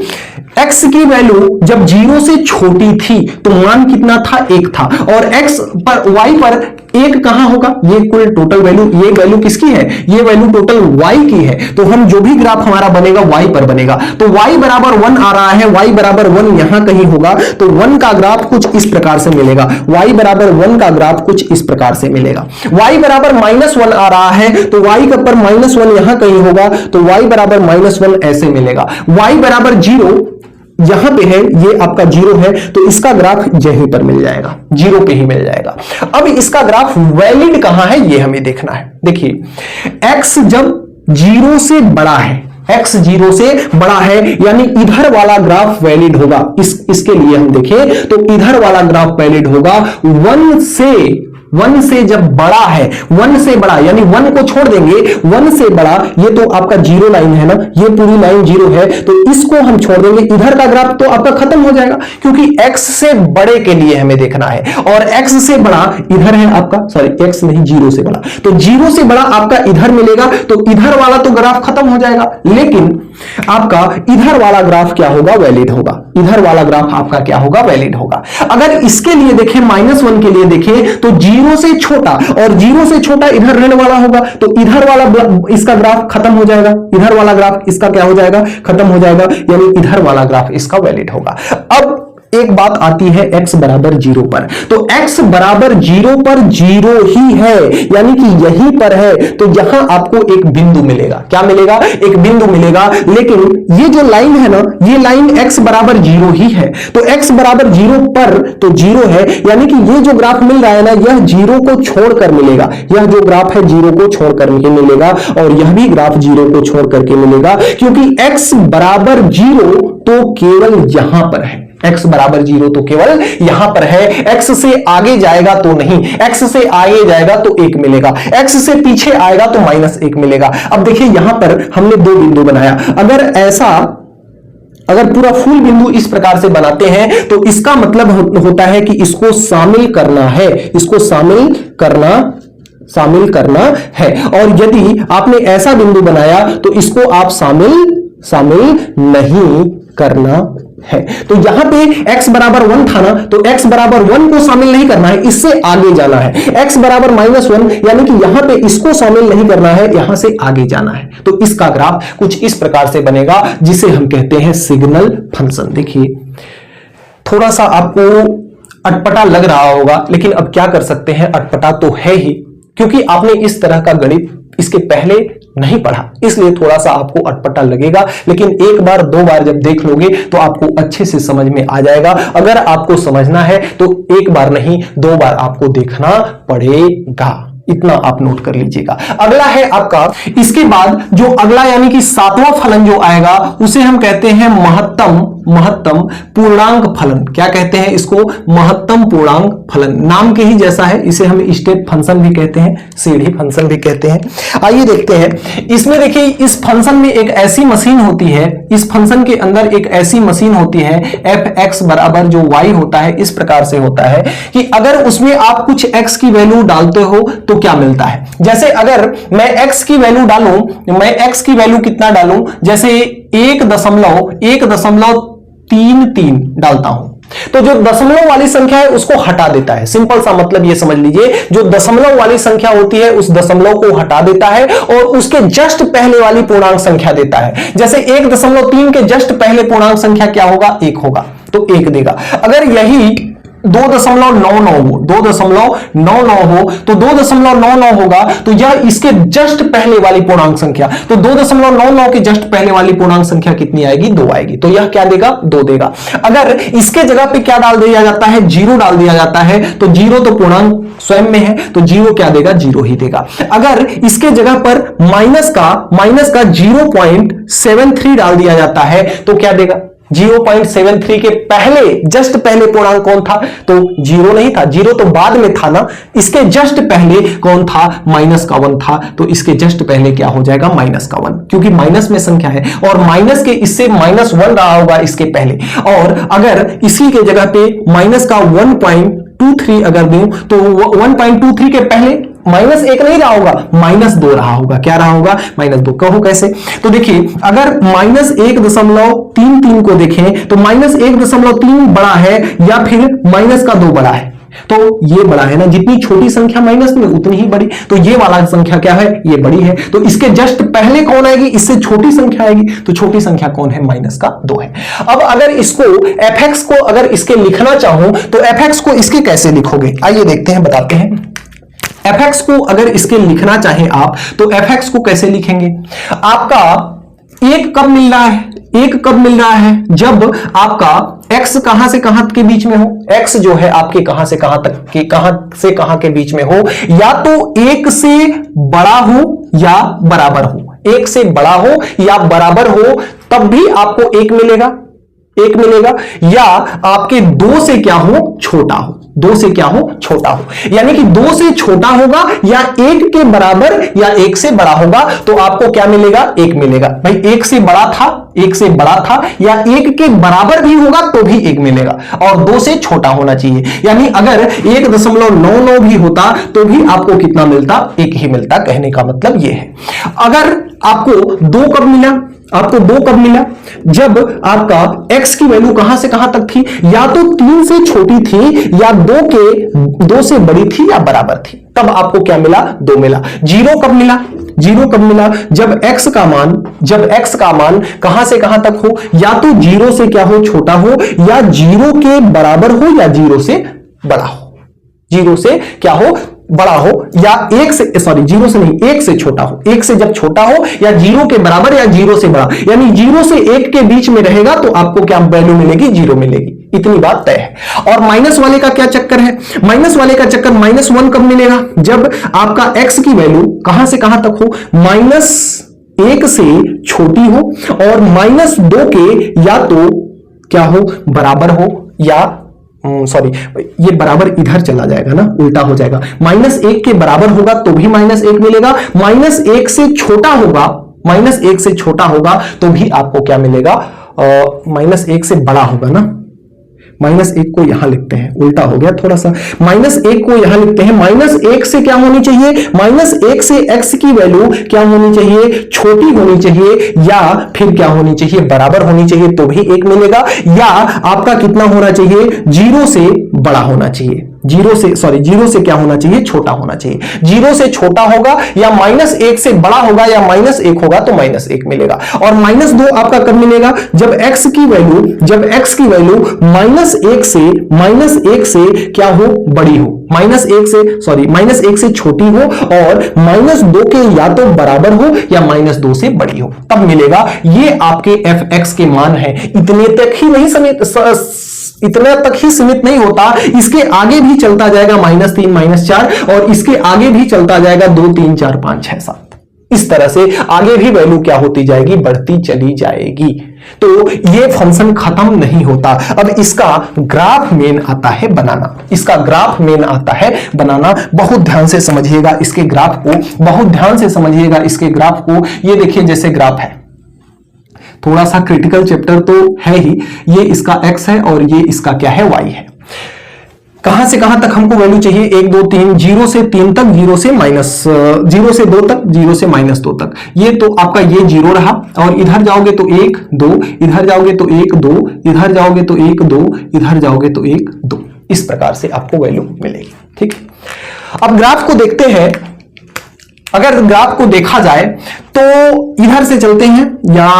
x की वैल्यू जब 0 से छोटी थी तो मान कितना था, 1 था। और x पर y पर 1 कहां होगा, ये कुल टोटल वैल्यू, ये वैल्यू किसकी है, ये वैल्यू टोटल y की है। तो हम जो भी ग्राफ हमारा बनेगा y पर बनेगा। तो y बराबर 1 आ रहा है, y बराबर 1 यहां कहीं होगा तो 1 का ग्राफ कुछ इस प्रकार से मिलेगा, y बराबर 1 का ग्राफ कुछ इस प्रकार से मिलेगा। y बराबर -1 आ रहा है तो y का पर -1 यहां कहीं होगा तो y बराबर -1 ऐसे मिलेगा। y बराबर 0 यहां पे है, ये आपका 0 है तो इसका ग्राफ यहीं पर मिल जाएगा, 0 पे ही मिल जाएगा। अब इसका ग्राफ वैलिड कहां है ये हमें देखना है। देखिए x जब 0 से बड़ा है, x 0 से बड़ा है यानी इधर वाला ग्राफ वैलिड होगा। इसके लिए हम देखें तो इधर वाला ग्राफ वैलिड होगा 1 से जब बड़ा है, 1 से बड़ा यानी 1 को छोड़ देंगे, 1 से बड़ा, ये तो आपका 0 लाइन है ना, ये पूरी लाइन 0 है तो इसको हम छोड़ देंगे, इधर का ग्राफ तो आपका खत्म हो जाएगा क्योंकि x से बड़े के लिए हमें देखना है। और x से बड़ा इधर है आपका, सॉरी x नहीं 0 से बड़ा, तो 0 से बड़ा आपका इधर मिलेगा तो इधर वाला तो ग्राफ खत्म हो जाएगा, लेकिन आपका इधर वाला ग्राफ क्या होगा, वैलिड होगा। इधर वाला ग्राफ आपका क्या होगा, वैलिड होगा। अगर इसके लिए देखें, -1 के लिए देखें तो 0 से छोटा, और 0 से छोटा इधर रहने वाला होगा तो इधर वाला इसका ग्राफ खत्म हो जाएगा, इधर वाला ग्राफ इसका क्या हो जाएगा, खत्म हो जाएगा, यानी इधर वाला ग्राफ इसका वैलिड होगा। अब एक बात आती है x बराबर 0 पर, तो x बराबर 0 पर 0 ही है यानी कि यहीं पर है तो यहां आपको एक बिंदु मिलेगा। क्या मिलेगा, एक बिंदु मिलेगा। लेकिन ये जो लाइन है ना, ये लाइन x बराबर 0 ही है तो x बराबर 0 पर तो 0 है यानी कि ये जो ग्राफ मिल रहा है ना, यह 0 को छोड़कर मिलेगा। यह जो ग्राफ है 0 को छोड़कर मिलेगा और यह भी ग्राफ 0 को छोड़ करके मिलेगा क्योंकि x बराबर 0 तो केवल यहां पर है, x बराबर 0 तो केवल यहां पर है। x से आगे जाएगा तो नहीं, x से आगे जाएगा तो 1 मिलेगा, x से पीछे आएगा तो -1 मिलेगा। अब देखिए यहां पर हमने 2 बिंदु बनाया, अगर पूरा फुल बिंदु इस प्रकार से बनाते हैं तो इसका मतलब होता है कि इसको शामिल करना है, इसको शामिल करना है। और यदि आपने ऐसा बिंदु बनाया तो इसको आप शामिल नहीं करना है। तो यहां पे x बराबर 1 था ना, तो x बराबर 1 को शामिल नहीं करना है, इससे आगे जाना है। x बराबर -1 यानी कि यहां पे इसको शामिल नहीं करना है, यहां से आगे जाना है। तो इसका ग्राफ कुछ इस प्रकार से बनेगा जिसे हम कहते हैं सिग्नल फंक्शन। देखिए थोड़ा सा आपको अटपटा लग रहा होगा, लेकिन अब क्या कर सकते हैं, अटपटा तो है ही क्योंकि आपने इस तरह का गणित इसके पहले नहीं पढ़ा, इसलिए थोड़ा सा आपको अटपटा लगेगा। लेकिन एक बार 2 बार जब देख लोगे तो आपको अच्छे से समझ में आ जाएगा। अगर आपको समझना है तो एक बार नहीं 2 बार आपको देखना पड़ेगा, इतना आप नोट कर लीजिएगा। अगला है आपका, इसके बाद जो अगला यानी कि 7वां फलन जो आएगा उसे हम कहते हैं महत्तम पूर्णांक फलन। क्या कहते हैं इसको, महत्तम पूर्णांक फलन। नाम के ही जैसा है, इसे हम स्टेप फंक्शन भी कहते हैं, सीढ़ी फंक्शन भी कहते हैं। आइए देखते हैं इसमें। देखिए इस फंक्शन में एक ऐसी मशीन होती है, इस फंक्शन के अंदर एक ऐसी मशीन होती है f(x) बराबर जो y होता है इस प्रकार से होता है कि अगर उसमें आप कुछ x की वैल्यू डालते हो तो क्या मिलता है। जैसे अगर मैं x की वैल्यू डालूं, मैं x की वैल्यू कितना डालूं, जैसे 1.33 डालता हूं, तो जो दशमलव वाली संख्या है उसको हटा देता है। सिंपल सा मतलब ये समझ लीजिए, जो दशमलव वाली संख्या होती है उस दशमलव को हटा देता है और उसके जस्ट पहले वाली पूर्णांक संख्या देता है। जैसे 1.3 के जस्ट पहले पूर्णांक संख्या क्या होगा? 1 होगा, तो 1 देगा। अगर यही 2.99 हो, 2.99 हो तो 2.99 होगा, तो यह इसके जस्ट पहले वाली पूर्णांक संख्या, तो 2.99 के जस्ट पहले वाली पूर्णांक संख्या कितनी आएगी? 2 आएगी, तो यह क्या देगा? 2 देगा। अगर इसके जगह पे क्या डाल दिया जाता है? 0 डाल दिया जाता है, तो 0 तो पूर्णांक स्वयं में है, तो 0 क्या देगा? 0 ही देगा। अगर इसके जगह पर माइनस का 0.73 डाल दिया जाता है तो क्या देगा? 0.73 के पहले जस्ट पहले पूर्णांक कौन था? तो 0 नहीं था, 0 तो बाद में था ना। इसके जस्ट पहले कौन था? -1 था, तो इसके जस्ट पहले क्या हो जाएगा? -1, क्योंकि माइनस में संख्या है और माइनस के इससे -1 रहा होगा इसके पहले। और अगर इसी के जगह पे -1.23 अगर दूं तो 1.23 के पहले -1 नहीं रहा होगा, -2 रहा होगा। क्या रहा होगा? -2। कहो कैसे? तो देखिए, अगर -1.33 को देखें तो -1.3 बड़ा है या फिर -2 बड़ा है? तो ये बड़ा है ना, जितनी छोटी संख्या माइनस में उतनी ही बड़ी, तो ये वाला संख्या क्या है? ये बड़ी है, तो इसके जस्ट पहले कौन आएगी? इससे छोटी संख्या आएगी, तो छोटी संख्या कौन है? -2 है। अब अगर इसको fx को अगर इसके लिखना चाहूं तो fx को इसके कैसे लिखोगे? आइए देखते हैं, बताते हैं। fx को अगर इसके लिखना चाहें आप तो fx को कैसे लिखेंगे? आपका 1 कब मिल रहा है? 1 कब मिल रहा है? जब आपका x कहां से कहां के बीच में हो, x जो है आपके कहां से कहां तक के, कहां से कहां के बीच में हो, या तो 1 से बड़ा हो या बराबर हो, 1 से बड़ा हो या बराबर हो, तब भी आपको 1 मिलेगा, 1 मिलेगा, या आपके 2 से क्या हो? छोटा हो, 2 से क्या हो? छोटा हो। यानी कि 2 से छोटा होगा या 1 के बराबर या 1 से बड़ा होगा, तो आपको क्या मिलेगा? 1 मिलेगा। भाई 1 से बड़ा था, 1 से बड़ा था या 1 के बराबर भी होगा तो भी 1 मिलेगा, और 2 से छोटा होना चाहिए। यानी अगर 1.99 भी होता तो भी आपको कितना मिलता? 1 ही मिलता। कहने का मतलब यह है। अगर आपको 2 कब मिला? आपको 2 कब मिला? जब आपका x की वैल्यू कहां से कहां तक थी? या तो 3 से छोटी थी या 2 से बड़ी थी या बराबर थी, तब आपको क्या मिला? 2 मिला। 0 कब मिला? 0 कब मिला? जब x का मान कहां से कहां तक हो? या तो 0 से क्या हो? छोटा हो, या 0 के बराबर हो, या 0 से बड़ा हो। 0 से क्या हो? बड़ा हो, या 1 से 0 से नहीं, 1 से छोटा हो। 1 से जब छोटा हो या 0 के बराबर या 0 से बड़ा, यानी 0 से 1 के बीच में रहेगा तो आपको क्या वैल्यू मिलेगी? 0 मिलेगी। इतनी बात तय है। और माइनस वाले का क्या चक्कर है? माइनस वाले का चक्कर -1 कब मिलेगा? जब आपका x की वैल्यू कहां से कहां तक हो? -1 से छोटी हो और -2 के या तो क्या हो? बराबर हो, या सॉरी ये बराबर इधर चला जाएगा ना, उल्टा हो जाएगा। -1 के बराबर होगा तो भी -1 मिलेगा, -1 से छोटा होगा, -1 से छोटा होगा तो भी आपको क्या मिलेगा? -1 से बड़ा होगा ना। -1 को यहां लिखते हैं, उल्टा हो गया थोड़ा सा। -1 को यहां लिखते हैं। -1 से क्या होनी चाहिए? -1 से x की वैल्यू क्या होनी चाहिए? छोटी होनी चाहिए, या फिर क्या होनी चाहिए? बराबर होनी चाहिए, तो भी 1 मिलेगा। या आपका कितना होना चाहिए? 0 से बड़ा होना चाहिए, 0 से क्या होना चाहिए? छोटा होना चाहिए। 0 से छोटा होगा या -1 से बड़ा होगा या -1 होगा तो -1 मिलेगा। और -2 आपका कब मिलेगा? जब x की वैल्यू -1 से क्या हो? बड़ी हो, -1 से छोटी हो और -2 के या तो बराबर हो या -2 से बड़ी हो, तब मिलेगा। ये आपके fx के मान है। इतने तक ही सीमित नहीं होता, इसके आगे भी चलता जाएगा -3 -4, और इसके आगे भी चलता जाएगा 2 3 4 5 6 7। इस तरह से आगे भी वैल्यू क्या होती जाएगी? बढ़ती चली जाएगी। तो ये फंक्शन खत्म नहीं होता। अब इसका ग्राफ मेन आता है बनाना, इसका ग्राफ मेन आता है बनाना। बहुत ध्यान से समझिएगा इसके ग्राफ को, बहुत ध्यान से समझिएगा इसके ग्राफ को। ये देखिए जैसे ग्राफ है, थोड़ा सा क्रिटिकल चैप्टर तो है ही। ये इसका x है और ये इसका क्या है? y है। कहां से कहां तक हमको वैल्यू चाहिए, 1 2 3, 0 से 3 तक, 0 से -2 तक, 0 से -2 तक। ये तो आपका ये 0 रहा, और इधर जाओगे तो 1 2, इधर जाओगे तो 1 2, इधर जाओगे तो 1 2, इधर जाओगे तो 1 2। इस प्रकार से आपको वैल्यू मिलेगी। ठीक है, अब ग्राफ को देखते हैं। अगर ग्राफ को देखा जाए तो इधर से चलते हैं या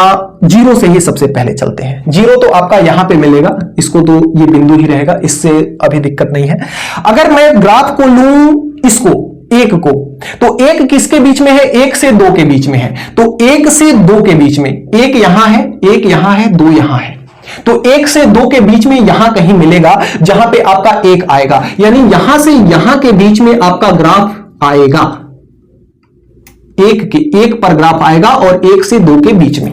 0 से ही सबसे पहले चलते हैं। 0 तो आपका यहां पे मिलेगा, इसको तो ये बिंदु ही रहेगा, इससे अभी दिक्कत नहीं है। अगर मैं ग्राफ को लूं इसको 1 को, तो 1 किसके बीच में है, 1 से 2 के बीच में है। तो 1 से 2 के बीच में 1 यहां है, 1 यहां है, 2 यहां है। तो 1 से 2 के बीच में यहां कहीं मिलेगा जहां पे आपका 1 आएगा, यानी यहां से यहां के बीच में आपका ग्राफ आएगा, 1 पर ग्राफ आएगा, और 1 से 2 के बीच में।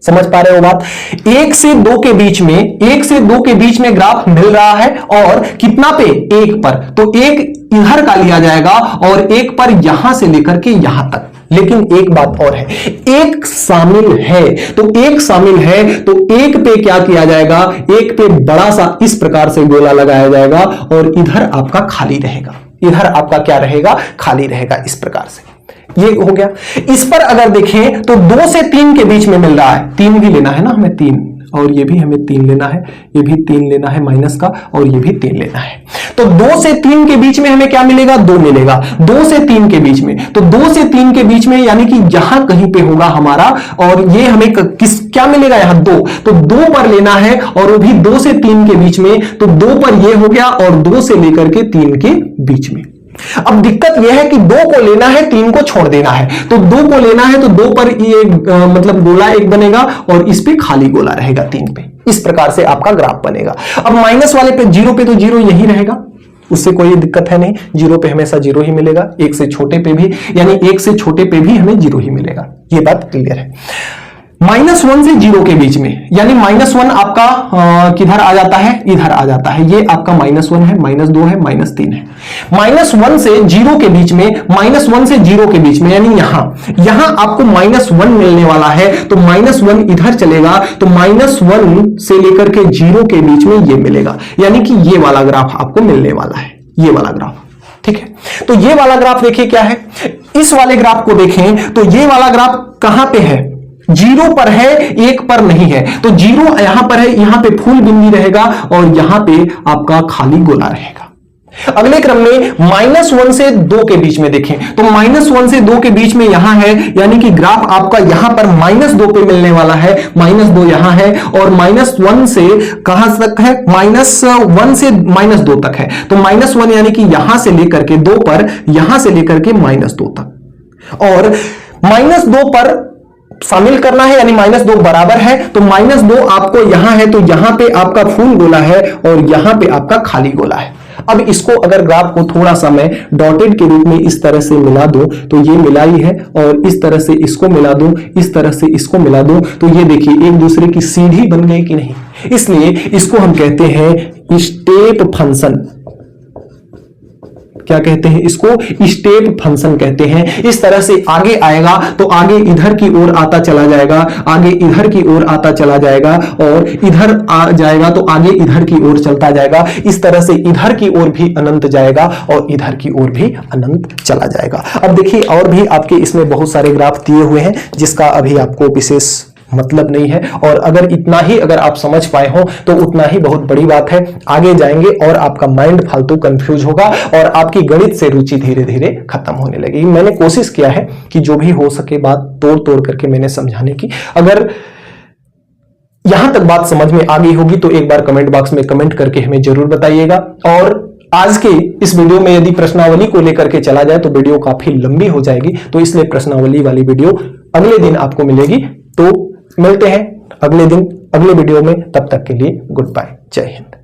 समझ पा रहे हो बात? 1 से 2 के बीच में, 1 से 2 के बीच में ग्राफ मिल रहा है, और कितना पे, 1 पर। तो 1 इधर का लिया जाएगा और 1 पर यहां से लेकर के यहां तक। लेकिन एक बात और है, 1 शामिल है, तो 1 शामिल है तो 1 पे क्या किया जाएगा, 1 पे बड़ा सा इस प्रकार से गोला लगाया जाएगा, और इधर आपका खाली रहेगा। इधर आपका क्या रहेगा, खाली रहेगा, इस प्रकार से। ये हो गया। इस पर अगर देखें तो 2 से 3 के बीच में मिल रहा है, 3 भी लेना है ना हमें, 3, और ये भी हमें 3 लेना है, ये भी 3 लेना है माइनस का, और ये भी 3 लेना है। तो 2 से 3 के बीच में हमें क्या मिलेगा, 2 मिलेगा। 2 से 3 के बीच में, तो 2 से 3 के बीच में यानी कि यहां कहीं पे होगा हमारा, और ये हमें क्या मिलेगा, यहां 2। तो 2 पर लेना है, और वो भी 2 से 3 के बीच में। तो 2 पर ये हो गया, और 2 से लेकर के 3 के बीच में। अब दिक्कत यह है कि 2 को लेना है, 3 को छोड़ देना है। तो 2 को लेना है तो 2 पर ये मतलब गोला 1 बनेगा, और इस पे खाली गोला रहेगा 3 पे। इस प्रकार से आपका ग्राफ बनेगा। अब माइनस वाले पे 0 पे तो 0 यही रहेगा, उससे कोई दिक्कत है नहीं। 0 पे हमेशा 0 ही मिलेगा, 1 से छोटे पे भी, यानी 1 से छोटे पे भी हमें 0 ही मिलेगा। ये बात क्लियर है। -1 से 0 के बीच में, यानी -1 आपका किधर आ जाता है, इधर आ जाता है। ये आपका -1 है, -2 है, -3 है। -1 से 0 के बीच में, -1 से 0 के बीच में, यानी यहां आपको -1 मिलने वाला है। तो -1 इधर चलेगा, तो -1 से लेकर के 0 के बीच में ये मिलेगा, यानी कि ये वाला ग्राफ आपको मिलने वाला है, ये वाला ग्राफ। ठीक है, तो ये वाला ग्राफ देखिए क्या है। इस वाले ग्राफ को देखें तो ये वाला ग्राफ कहां पे है, 0 पर है, 1 पर नहीं है। तो 0 यहां पर है, यहां पे फूल बिंदी रहेगा, और यहां पे आपका खाली गोला रहेगा। अगले क्रम में -1 से 2 के बीच में देखें, तो -1 से 2 के बीच में यहां है, यानी कि ग्राफ आपका यहां पर -2 पे मिलने वाला है। -2 यहां है, और -1 से कहां तक है, -1 से -2 तक है। तो -1 यानी कि यहां से लेकर के 2 पर, यहां से लेकर के -2 तक, और -2 पर शामिल करना है, यानी -2 बराबर है। तो -2 आपको यहां है, तो यहां पे आपका फुल गोला है, और यहां पे आपका खाली गोला है। अब इसको अगर ग्राफ को थोड़ा सा मैं डॉटेड के रूप में इस तरह से मिला दूं, तो ये मिलाई है, और इस तरह से इसको मिला दूं, इस तरह से इसको मिला दूं, तो ये देखिए एक दूसरे की सीढ़ी बन गई कि नहीं। इसलिए इसको हम कहते हैं स्टेप फंक्शन। क्या कहते हैं इसको, स्टेप फंक्शन कहते हैं। इस तरह से आगे आएगा तो आगे इधर की ओर आता चला जाएगा, आगे इधर की ओर आता चला जाएगा, और इधर आ जाएगा तो आगे इधर की ओर चलता जाएगा। इस तरह से इधर की ओर भी अनंत जाएगा, और इधर की ओर भी अनंत चला जाएगा। अब देखिए और भी आपके इसमें बहुत सारे ग्राफ दिए हुए हैं, जिसका अभी आपको विशेष मतलब नहीं है, और अगर इतना ही अगर आप समझ पाए हो तो उतना ही बहुत बड़ी बात है। आगे जाएंगे और आपका माइंड फालतू कंफ्यूज होगा, और आपकी गणित से रुचि धीरे धीरे खत्म होने लगेगी। मैंने कोशिश किया है कि जो भी हो सके बात तोड़ तोड़ करके मैंने समझाने की। अगर यहां तक बात समझ में आ गई होगी तो एक बार कमेंट बॉक्स में कमेंट करके हमें जरूर बताइएगा। और आज के इस वीडियो में यदि प्रश्नावली को लेकर के चला जाए तो वीडियो काफी लंबी हो जाएगी, तो इसलिए प्रश्नावली वाली वीडियो अगले दिन आपको मिलेगी। तो मिलते हैं अगले दिन अगले वीडियो में, तब तक के लिए गुड बाय, जय हिंद।